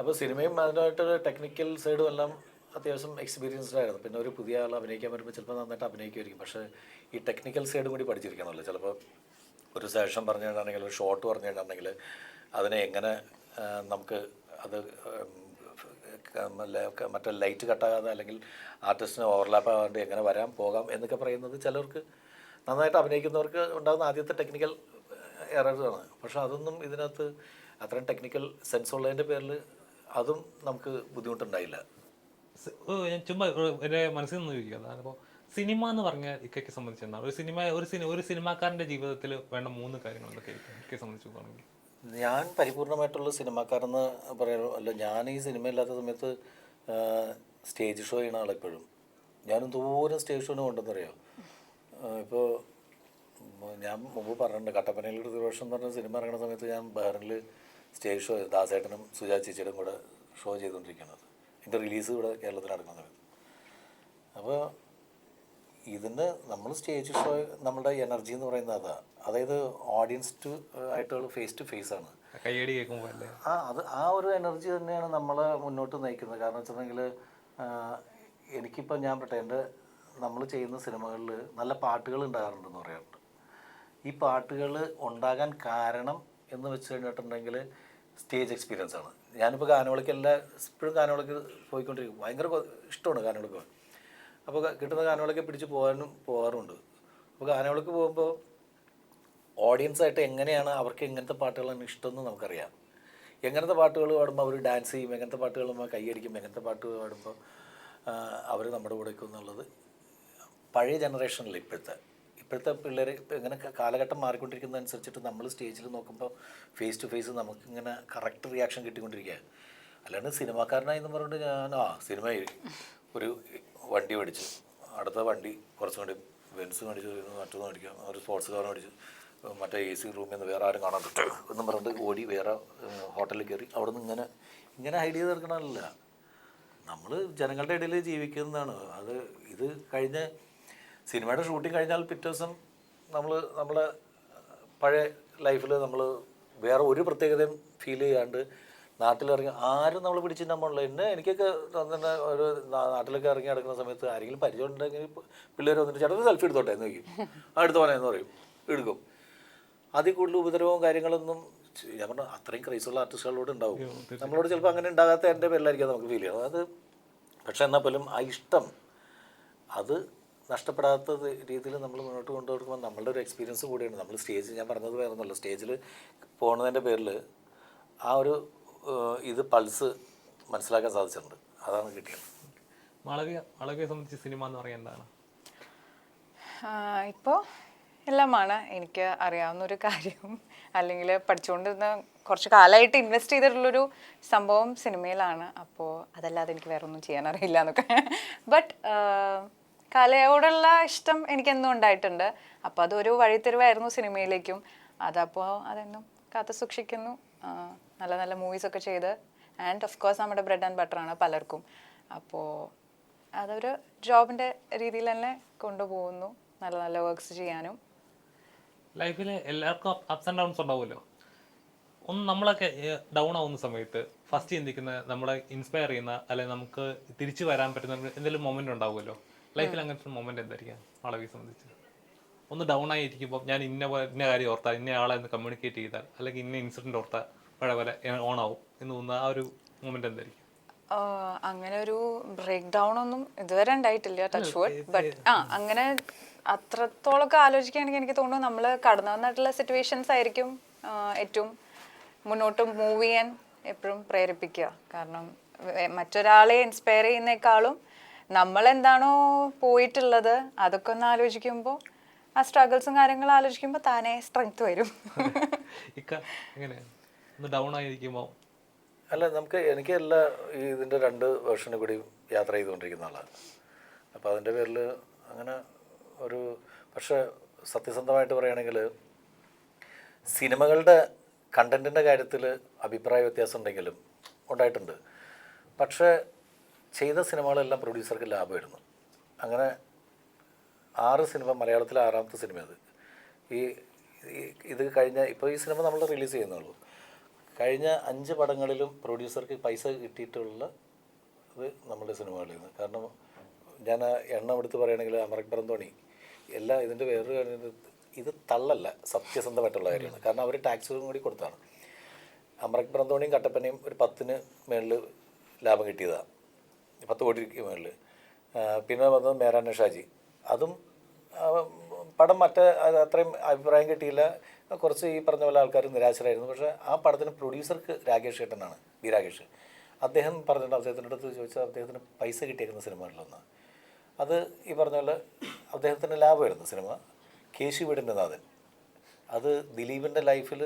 അപ്പോൾ സിനിമയും അതിനായിട്ടൊരു ടെക്നിക്കൽ സൈഡും എല്ലാം അത്യാവശ്യം എക്സ്പീരിയൻസ്ഡ് ആയിരുന്നു. പിന്നെ ഒരു പുതിയ ആൾ അഭിനയിക്കാൻ വരുമ്പോൾ ചിലപ്പോൾ നന്നായിട്ട് അഭിനയിക്കുമായിരിക്കും, പക്ഷേ ഈ ടെക്നിക്കൽ സൈഡും കൂടി പഠിച്ചിരിക്കണമല്ലോ. ചിലപ്പോൾ ഒരു സെഷൻ പറഞ്ഞു കഴിഞ്ഞിട്ടുണ്ടെങ്കിൽ, ഒരു ഷോട്ട് പറഞ്ഞു കഴിഞ്ഞിട്ടുണ്ടെങ്കിൽ അതിനെ എങ്ങനെ നമുക്ക് അത് മറ്റേ ലൈറ്റ് കട്ടാകാതെ അല്ലെങ്കിൽ ആർട്ടിസ്റ്റിന് ഓവർലാപ്പ് ആകാണ്ട് എങ്ങനെ വരാം പോകാം എന്നൊക്കെ പറയുന്നത് ചിലർക്ക് നന്നായിട്ട് അഭിനയിക്കുന്നവർക്ക് ഉണ്ടാകുന്ന ആദ്യത്തെ ടെക്നിക്കൽ എററാണ്. പക്ഷെ അതൊന്നും ഇതിനകത്ത് അത്രയും ടെക്നിക്കൽ സെൻസ് ഉള്ളതിൻ്റെ പേരിൽ അതും നമുക്ക് ബുദ്ധിമുട്ടുണ്ടായില്ല. ഞാൻ ചുമ്മാ എൻ്റെ മനസ്സിൽ നിന്ന് ചോദിക്കുക, അപ്പോൾ സിനിമ എന്ന് പറഞ്ഞാൽ ഇക്കയ്ക്ക് സംബന്ധിച്ച് എന്താണ് ഒരു സിനിമാക്കാരൻ്റെ ജീവിതത്തിൽ വേണ്ട 3 കാര്യങ്ങൾ എന്തൊക്കെ ഇക്കയെ സംബന്ധിച്ച് പറയുന്നത്? ഞാൻ പരിപൂർണമായിട്ടുള്ള സിനിമാക്കാരെന്ന് പറയാനോ അല്ല. ഞാൻ ഈ സിനിമയില്ലാത്ത സമയത്ത് സ്റ്റേജ് ഷോ ചെയ്യണ ആളെപ്പോഴും. ഞാൻ എന്തോരം സ്റ്റേജ് ഷോന് കൊണ്ടെന്നറിയാം. ഇപ്പോൾ ഞാൻ മുമ്പ് പറഞ്ഞിട്ടുണ്ട്, കട്ടപ്പനയിൽ ഒരു വർഷം എന്ന് പറഞ്ഞ സിനിമ ഇറങ്ങുന്ന സമയത്ത് ഞാൻ ബഹ്റിനിൽ സ്റ്റേജ് ഷോ ദാസേട്ടനും സുജാ ചേച്ചിയുടെയും കൂടെ ഷോ ചെയ്തുകൊണ്ടിരിക്കുന്നത്. എൻ്റെ റിലീസ് ഇവിടെ കേരളത്തിൽ നടക്കുന്ന സമയത്ത്. അപ്പോൾ ഇതിന് നമ്മൾ സ്റ്റേജ് ഷോ നമ്മുടെ എനർജി എന്ന് പറയുന്നത് അതാ, അതായത് ഓഡിയൻസ് ആയിട്ടുള്ള ഫേസ് ടു ഫേസ് ആണ്. കയ്യടി കേൾക്കുമ്പോൾ അല്ലേ ആ ഒരു എനർജി തന്നെയാണ് നമ്മളെ മുന്നോട്ട് നയിക്കുന്നത്. കാരണം വെച്ചിട്ടുണ്ടെങ്കിൽ എനിക്കിപ്പോൾ ഞാൻ പറയട്ടെ, എൻ്റെ നമ്മൾ ചെയ്യുന്ന സിനിമകളിൽ നല്ല പാട്ടുകൾ ഉണ്ടാകാറുണ്ടെന്ന് പറയാറുണ്ട്. ഈ പാട്ടുകൾ ഉണ്ടാകാൻ കാരണം എന്ന് വെച്ച് കഴിഞ്ഞിട്ടുണ്ടെങ്കിൽ സ്റ്റേജ് എക്സ്പീരിയൻസ് ആണ്. ഞാനിപ്പോൾ ഗാനമേളയ്ക്ക് ഇപ്പോഴും ഗാനമേളയ്ക്ക് പോയിക്കൊണ്ടിരിക്കും, ഭയങ്കര ഇഷ്ടമാണ് ഗാനമേളയ്ക്ക് പോകാൻ. അപ്പോൾ കിട്ടുന്ന ഗാനമേളയ്ക്ക് പിടിച്ച് പോകാറുണ്ട്. അപ്പോൾ ഗാനമേളയ്ക്ക് പോകുമ്പോൾ ഓഡിയൻസായിട്ട് എങ്ങനെയാണ് അവർക്ക് എങ്ങനത്തെ പാട്ടുകളാണ് ഇഷ്ടമെന്ന് നമുക്കറിയാം. എങ്ങനത്തെ പാട്ടുകൾ പാടുമ്പോൾ അവർ ഡാൻസ് ചെയ്യും, എങ്ങനത്തെ പാട്ടുകൾ നമ്മൾ കൈയടിക്കും, എങ്ങനത്തെ പാട്ട് പാടുമ്പോൾ അവർ നമ്മുടെ കൂടെ നിൽക്കും എന്നുള്ളത് പഴയ ജനറേഷനിൽ ഇപ്പോഴത്തെ പിള്ളേർ ഇങ്ങനെ കാലഘട്ടം മാറിക്കൊണ്ടിരിക്കുന്നതനുസരിച്ചിട്ട് നമ്മൾ സ്റ്റേജിൽ നോക്കുമ്പോൾ ഫേസ് ടു ഫേസ് നമുക്കിങ്ങനെ കറക്റ്റ് റിയാക്ഷൻ കിട്ടിക്കൊണ്ടിരിക്കുക. അല്ലാണ്ട് സിനിമാക്കാരനായെന്ന് പറഞ്ഞിട്ട് ഞാൻ സിനിമയിൽ ഒരു വണ്ടി മേടിച്ച്, അടുത്ത വണ്ടി കുറച്ചും കൂടി ബെൻസ് മേടിച്ച്, മറ്റൊന്ന് മേടിക്കാം, ഒരു സ്പോർട്സ് കാർ മേടിച്ച്, മറ്റേ AC റൂമിൽ നിന്ന് വേറെ ആരും കാണാൻ കിട്ടും എന്നും പറഞ്ഞിട്ട് ഓടി വേറെ ഹോട്ടലിൽ കയറി അവിടെ നിന്ന് ഇങ്ങനെ ഹൈഡ് ചെയ്ത് തീർക്കണമല്ല. നമ്മൾ ജനങ്ങളുടെ ഇടയിൽ ജീവിക്കുന്നതാണ്. ഇത് കഴിഞ്ഞ സിനിമയുടെ ഷൂട്ടിങ് കഴിഞ്ഞാൽ പിറ്റേ ദിവസം നമ്മളെ പഴയ ലൈഫിൽ നമ്മൾ വേറെ ഒരു പ്രത്യേകതയും ഫീൽ ചെയ്യാണ്ട് നാട്ടിലിറങ്ങി ആരും നമ്മൾ പിടിച്ചിട്ട് നമ്മളില്ല. എനിക്കൊക്കെ തന്നെ ഒരു നാട്ടിലൊക്കെ ഇറങ്ങി നടക്കുന്ന സമയത്ത് ആരെങ്കിലും പരിചയം ഉണ്ടെങ്കിൽ പിള്ളേർ വന്നിട്ട് ചേട്ടൻ സെൽഫി എടുത്തോട്ടെ എന്ന് ചോദിക്കും. എടുത്ത് പോകാനെന്ന് പറയും, എടുക്കും. അതിൽ കൂടുതൽ ഉപദ്രവവും കാര്യങ്ങളൊന്നും ഞാൻ പറഞ്ഞ അത്രയും ക്രൈസുള്ള ആർട്ടിസ്റ്റുകളോട് ഉണ്ടാവും. നമ്മളോട് ചിലപ്പോൾ അങ്ങനെ ഉണ്ടാകാത്ത എൻ്റെ പേരിലായിരിക്കും നമുക്ക് ഫീൽ ചെയ്യണം. അത് പക്ഷെ എന്നാൽ പോലും ആ ഇഷ്ടം അത് നഷ്ടപ്പെടാത്ത രീതിയിൽ നമ്മൾ മുന്നോട്ട് കൊണ്ടുപോകുമ്പോൾ നമ്മളുടെ ഒരു എക്സ്പീരിയൻസ് കൂടിയാണ്. നമ്മൾ സ്റ്റേജിൽ ഞാൻ പറഞ്ഞത് വേറൊന്നുമല്ല, സ്റ്റേജിൽ പോകുന്നതിൻ്റെ പേരിൽ ആ ഒരു ഇത് പൾസ് മനസ്സിലാക്കാൻ സാധിച്ചിട്ടുണ്ട്. അതാണ് കിട്ടിയത്. മാളവികയെ സംബന്ധിച്ച് സിനിമ എന്ന് പറയാൻ എന്താണ്? ഇപ്പോൾ എല്ലാമാണ് എനിക്ക് അറിയാവുന്ന ഒരു കാര്യം, അല്ലെങ്കിൽ പഠിച്ചുകൊണ്ടിരുന്ന കുറച്ച് കാലമായിട്ട് ഇൻവെസ്റ്റ് ചെയ്തിട്ടുള്ളൊരു സംഭവം സിനിമയിലാണ്. അപ്പോൾ അതല്ലാതെ എനിക്ക് വേറെ ഒന്നും ചെയ്യാൻ അറിയില്ല എന്നൊക്കെ. ബട്ട് കലയോടുള്ള ഇഷ്ടം എനിക്കെന്നും ഉണ്ടായിട്ടുണ്ട്. അപ്പോൾ അതൊരു വഴിത്തിരിവായിരുന്നു സിനിമയിലേക്കും. അതപ്പോൾ അതെന്നും കാത്തു സൂക്ഷിക്കുന്നു. നല്ല നല്ല മൂവീസൊക്കെ ചെയ്ത്, ആൻഡ് ഓഫ് കോഴ്സ് നമ്മുടെ ബ്രെഡ് ആൻഡ് ബട്ടറാണ് പലർക്കും. അപ്പോൾ അതൊരു ജോബിൻ്റെ രീതിയിൽ തന്നെ കൊണ്ടുപോകുന്നു, നല്ല നല്ല വർക്ക്സ് ചെയ്യാനും. ലൈഫിൽ എല്ലാവർക്കും അപ്സ് ആൻഡ് ഡൗൺസ് ഉണ്ടാവുമല്ലോ. നമ്മളൊക്കെ ഡൗൺ ആവുന്ന സമയത്ത് ഫസ്റ്റ് ചിന്തിക്കുന്ന നമ്മളെ ഇൻസ്പയർ ചെയ്യുന്ന അല്ലെങ്കിൽ നമുക്ക് തിരിച്ചു വരാൻ പറ്റുന്ന എന്തെങ്കിലും മൊമെന്റ് ഉണ്ടാവുമല്ലോ. ലൈഫിൽ അങ്ങനത്തെ മൊമെന്റ് എന്തായിരിക്കാം മാളവികയെ സംബന്ധിച്ച്? ഒന്ന് ഡൗൺ ആയിരിക്കുമ്പോൾ ഞാൻ ഇന്ന കാര്യം ഓർത്താൽ, ഇന്ന ആളെ ഒന്ന് കമ്മ്യൂണിക്കേറ്റ് ചെയ്താൽ, അല്ലെങ്കിൽ ഇന്ന ഇൻസിഡന്റ് ഓർത്താൽ പഴയ ഓൺ ആവും എന്ന് തോന്നുന്ന ആ ഒരു മൊമെന്റ് എന്തായിരിക്കും? അങ്ങനെ ഒരു ബ്രേക്ക് ഡൗൺ ഒന്നും ഇതുവരെ ഉണ്ടായിട്ടില്ല, ടച്ച് വുഡ്. ബട്ട് അങ്ങനെ അത്രത്തോളമൊക്കെ ആലോചിക്കുകയാണെങ്കിൽ എനിക്ക് തോന്നുന്നു നമ്മൾ കടന്നു വന്നിട്ടുള്ള സിറ്റുവേഷൻസ് ആയിരിക്കും ഏറ്റവും മുന്നോട്ട് മൂവ് ചെയ്യാൻ എപ്പോഴും പ്രേരിപ്പിക്കുക. കാരണം മറ്റൊരാളെ ഇൻസ്പയർ ചെയ്യുന്നേക്കാളും നമ്മളെന്താണോ പോയിട്ടുള്ളത് അതൊക്കെ ഒന്ന് ആലോചിക്കുമ്പോൾ, ആ സ്ട്രഗിൾസും കാര്യങ്ങളും ആലോചിക്കുമ്പോൾ താനേ സ്ട്രെങ്ത് വരും. ഡൗൺ ആയിരിക്കുമ്പോൾ അല്ല, എനിക്ക് ഇതിൻ്റെ 2 വേർഷനും കൂടി യാത്ര ചെയ്തുകൊണ്ടിരിക്കുന്ന ആളാണ്. അപ്പോൾ അതിൻ്റെ പേരിൽ അങ്ങനെ ഒരു, പക്ഷേ സത്യസന്ധമായിട്ട് പറയുകയാണെങ്കിൽ സിനിമകളുടെ കണ്ടൻറ്റിൻ്റെ കാര്യത്തിൽ അഭിപ്രായ വ്യത്യാസം ഉണ്ടെങ്കിലും ഉണ്ടായിട്ടുണ്ട്. പക്ഷേ ചെയ്ത സിനിമകളെല്ലാം പ്രൊഡ്യൂസർക്ക് ലാഭമായിരുന്നു. അങ്ങനെ 6 സിനിമ, മലയാളത്തിലെ 6ാമത്തെ സിനിമ അത്. ഇത് കഴിഞ്ഞ ഇപ്പോൾ ഈ സിനിമ നമ്മൾ റിലീസ് ചെയ്യുന്നുള്ളൂ. കഴിഞ്ഞ 5 പടങ്ങളിലും പ്രൊഡ്യൂസർക്ക് പൈസ കിട്ടിയിട്ടുള്ള ഇത് നമ്മുടെ സിനിമകളിൽ നിന്ന്. കാരണം ഞാൻ എണ്ണം എടുത്ത് പറയുകയാണെങ്കിൽ അമറക് ബറന്തോണി എല്ലാം ഇതിൻ്റെ വേറൊരു കാര്യം, ഇത് തള്ളല്ല, സത്യസന്ധമായിട്ടുള്ള കാര്യമാണ്. കാരണം അവർ ടാക്സും കൂടി കൊടുത്താണ്. അമറക് ബറന്തോണിയും കട്ടപ്പനയും ഒരു 10ന് മേളിൽ ലാഭം കിട്ടിയതാണ്, 10 കോടിക്ക് മേളിൽ. പിന്നെ വന്നത് മേരാന ഷാജി, അതും പടം അത്രയും അഭിപ്രായം കിട്ടിയില്ല. കുറച്ച് ഈ പറഞ്ഞ പോലെ ആൾക്കാർ നിരാശരായിരുന്നു. പക്ഷേ ആ പടത്തിന് പ്രൊഡ്യൂസർക്ക് രാകേഷ് ഏട്ടനാണ്, ബി രാകേഷ്. അദ്ദേഹം പറഞ്ഞിട്ട് അദ്ദേഹത്തിൻ്റെ അടുത്ത് ചോദിച്ചാൽ അദ്ദേഹത്തിന് പൈസ കിട്ടിയേക്കുന്ന സിനിമകളിലൊന്ന് അത് ഈ പറഞ്ഞ പോലെ അദ്ദേഹത്തിന് ലാഭമായിരുന്നു സിനിമ. കേശി വീടിൻ്റെ നാഥൻ, അത് ദിലീപിൻ്റെ ലൈഫിൽ,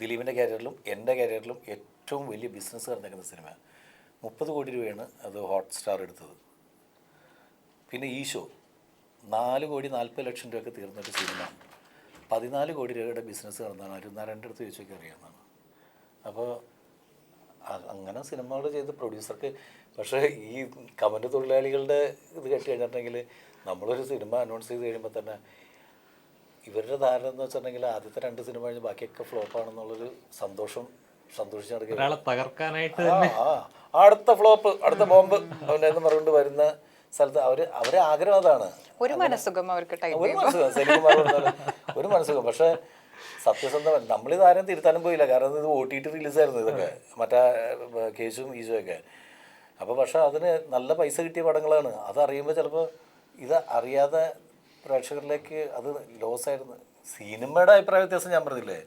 ദിലീപിൻ്റെ കരിയറിലും എൻ്റെ കരിയറിലും ഏറ്റവും വലിയ ബിസിനസ് നടന്നിരിക്കുന്ന സിനിമ. 30 കോടി രൂപയാണ് അത് ഹോട്ട്സ്റ്റാർ എടുത്തത്. പിന്നെ ഈശോ 4,40,00,000 രൂപയ്ക്ക് തീർന്നൊരു സിനിമ. 14 കോടി രൂപയുടെ ബിസിനസ് നടന്നതാണ്. അരുന്നാരൻ്റെ അടുത്ത് ചോദിച്ചൊക്കെ അറിയാവുന്നതാണ്. അപ്പോൾ അങ്ങനെ സിനിമകൾ ചെയ്ത് പ്രൊഡ്യൂസർക്ക് പക്ഷേ ഈ കമൻറ്റ് തൊഴിലാളികളുടെ ഇത് കേട്ട് കഴിഞ്ഞിട്ടുണ്ടെങ്കിൽ നമ്മളൊരു സിനിമ അനൗൺസ് ചെയ്ത് കഴിയുമ്പോൾ തന്നെ ഇവരുടെ ധാരണ എന്ന് വെച്ചിട്ടുണ്ടെങ്കിൽ ആദ്യത്തെ 2 സിനിമ കഴിഞ്ഞ് ബാക്കിയൊക്കെ ഫ്ലോപ്പാണെന്നുള്ളൊരു സന്തോഷിച്ച് നടക്കുക. ഒരാളെ തകർക്കാനായിട്ട് അടുത്ത ഫ്ലോപ്പ്, അടുത്ത ബോംബ് അവനെന്ന് പറഞ്ഞുകൊണ്ട് വരുന്ന സ്ഥലത്ത് അവരെ ആഗ്രഹം അതാണ്. ഒരു മനസ്സുഖം അവർക്ക് ഒരു മനസ്സുഖം, സലീംകുമാർ പറഞ്ഞാൽ ഒരു മനസ്സുഖം. പക്ഷേ സത്യസന്ധം നമ്മളിത് ആരും തിരുത്താനും പോയില്ല, കാരണം ഇത് OTT റിലീസായിരുന്നു ഇതൊക്കെ, മറ്റേ കേസും ഈസുമൊക്കെ. അപ്പോൾ പക്ഷേ അതിന് നല്ല പൈസ കിട്ടിയ പടങ്ങളാണ്. അതറിയുമ്പോൾ ചിലപ്പോൾ ഇത് അറിയാതെ പ്രേക്ഷകരിലേക്ക് അത് ലോസായിരുന്നു. സിനിമയുടെ അഭിപ്രായ വ്യത്യാസം ഞാൻ പറഞ്ഞില്ലേ,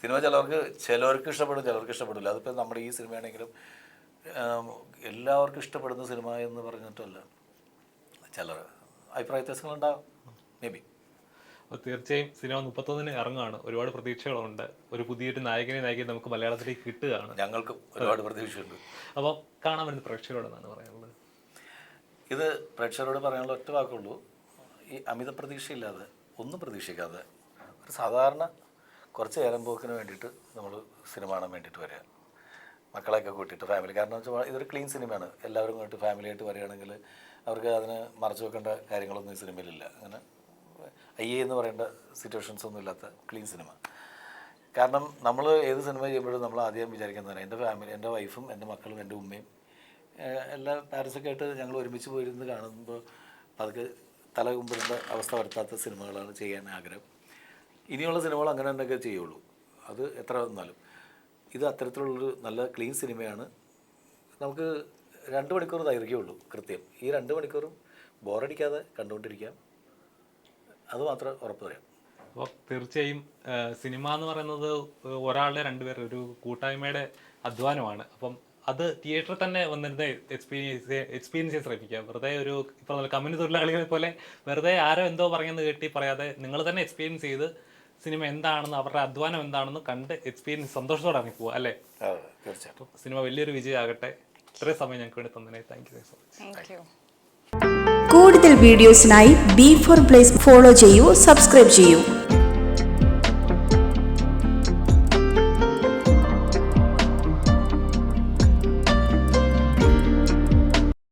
സിനിമ ചിലവർക്ക് ഇഷ്ടപ്പെടും, ചിലർക്ക് ഇഷ്ടപ്പെടില്ല. അതിപ്പോൾ നമ്മുടെ ഈ സിനിമയാണെങ്കിലും എല്ലാവർക്കും ഇഷ്ടപ്പെടുന്ന സിനിമ എന്ന് പറഞ്ഞിട്ടല്ല, ചിലർ അഭിപ്രായ വ്യത്യാസങ്ങളുണ്ടാകും മേ ബി. അപ്പോൾ തീർച്ചയായും സിനിമ 31-ന് ഇറങ്ങുകയാണ്. ഒരുപാട് പ്രതീക്ഷകളുണ്ട്. ഒരു പുതിയൊരു നായകനെ നമുക്ക് മലയാളത്തിലേക്ക് കിട്ടുകയാണ്. ഞങ്ങൾക്കും ഒരുപാട് പ്രതീക്ഷയുണ്ട്. അപ്പോൾ കാണാൻ വരുന്ന പ്രേക്ഷകരോടെന്നാണ് പറയാനുള്ളത്? ഇത് പ്രേക്ഷകരോട് പറയാനുള്ള ഒറ്റ വാക്കുള്ളൂ, ഈ അമിത പ്രതീക്ഷയില്ലാതെ, ഒന്നും പ്രതീക്ഷിക്കാതെ, ഒരു സാധാരണ കുറച്ച് നേരം പോക്കിന് വേണ്ടിയിട്ട് നമ്മൾ സിനിമ കാണാൻ വേണ്ടിയിട്ട് വരിക, മക്കളെയൊക്കെ കൂട്ടിയിട്ട് ഫാമിലി. കാരണം വെച്ചാൽ ഇതൊരു ക്ലീൻ സിനിമയാണ്. എല്ലാവരും കൂട്ടി ഫാമിലിയായിട്ട് വരികയാണെങ്കിൽ അവർക്ക് അതിന് മറച്ചു വെക്കേണ്ട കാര്യങ്ങളൊന്നും ഈ സിനിമയിലില്ല. അങ്ങനെ എന്ന് പറയേണ്ട സിറ്റുവേഷൻസ് ഒന്നും ഇല്ലാത്ത ക്ലീൻ സിനിമ. കാരണം നമ്മൾ ഏത് സിനിമ ചെയ്യുമ്പോഴും നമ്മൾ ആദ്യം വിചാരിക്കുന്നതാണ് എൻ്റെ ഫാമിലി, എൻ്റെ വൈഫും എൻ്റെ മക്കളും എൻ്റെ ഉമ്മയും എല്ലാ പാരൻസൊക്കെ ആയിട്ട് ഞങ്ങൾ ഒരുമിച്ച് പോയിരുന്ന് കാണുമ്പോൾ അതൊക്കെ തല കുമ്പിടേണ്ട അവസ്ഥ വരുത്താത്ത സിനിമകളാണ് ചെയ്യാൻ ആഗ്രഹം. ഇനിയുള്ള സിനിമകൾ അങ്ങനെ തന്നെയൊക്കെ ചെയ്യുള്ളൂ, അത് എത്ര വന്നാലും. ഇത് അത്തരത്തിലുള്ളൊരു നല്ല ക്ലീൻ സിനിമയാണ്. നമുക്ക് 2 മണിക്കൂർ ദൈർഘ്യമുള്ളൂ കൃത്യം. ഈ 2 മണിക്കൂറും ബോറടിക്കാതെ കണ്ടുകൊണ്ടിരിക്കാം, അതുമാത്രം ഉറപ്പ് പറയാം. അപ്പോൾ തീർച്ചയായും സിനിമ എന്ന് പറയുന്നത് ഒരാളുടെ 2 പേർ ഒരു കൂട്ടായ്മയുടെ അധ്വാനമാണ്. അപ്പം അത് തിയേറ്ററിൽ തന്നെ വന്നിരുന്ന് എക്സ്പീരിയൻസ് ചെയ്യാൻ ശ്രമിക്കുക. വെറുതെ ഒരു ഇപ്പോൾ കമ്പനി തൊഴിലാളികളെ പോലെ വെറുതെ ആരോ എന്തോ പറഞ്ഞെന്ന് കേട്ടി പറയാതെ നിങ്ങൾ തന്നെ എക്സ്പീരിയൻസ് ചെയ്ത് സിനിമ എന്താണെന്ന്, അവരുടെ അധ്വാനം എന്താണെന്ന് കണ്ട് എക്സ്പീരിയൻസ് സന്തോഷത്തോടെ ഇറങ്ങി പോവുക അല്ലേ? തീർച്ചയായിട്ടും. സിനിമ വലിയൊരു വിജയമാകട്ടെ. ഇത്രയും സമയം ഞങ്ങൾക്ക് വേണ്ടി തന്നതിനെ thank you so much. Thank you. കൂടുതൽ വീഡിയോസിനായി B4 Blaze ഫോളോ ചെയ്യൂ, സബ്സ്ക്രൈബ് ചെയ്യൂ.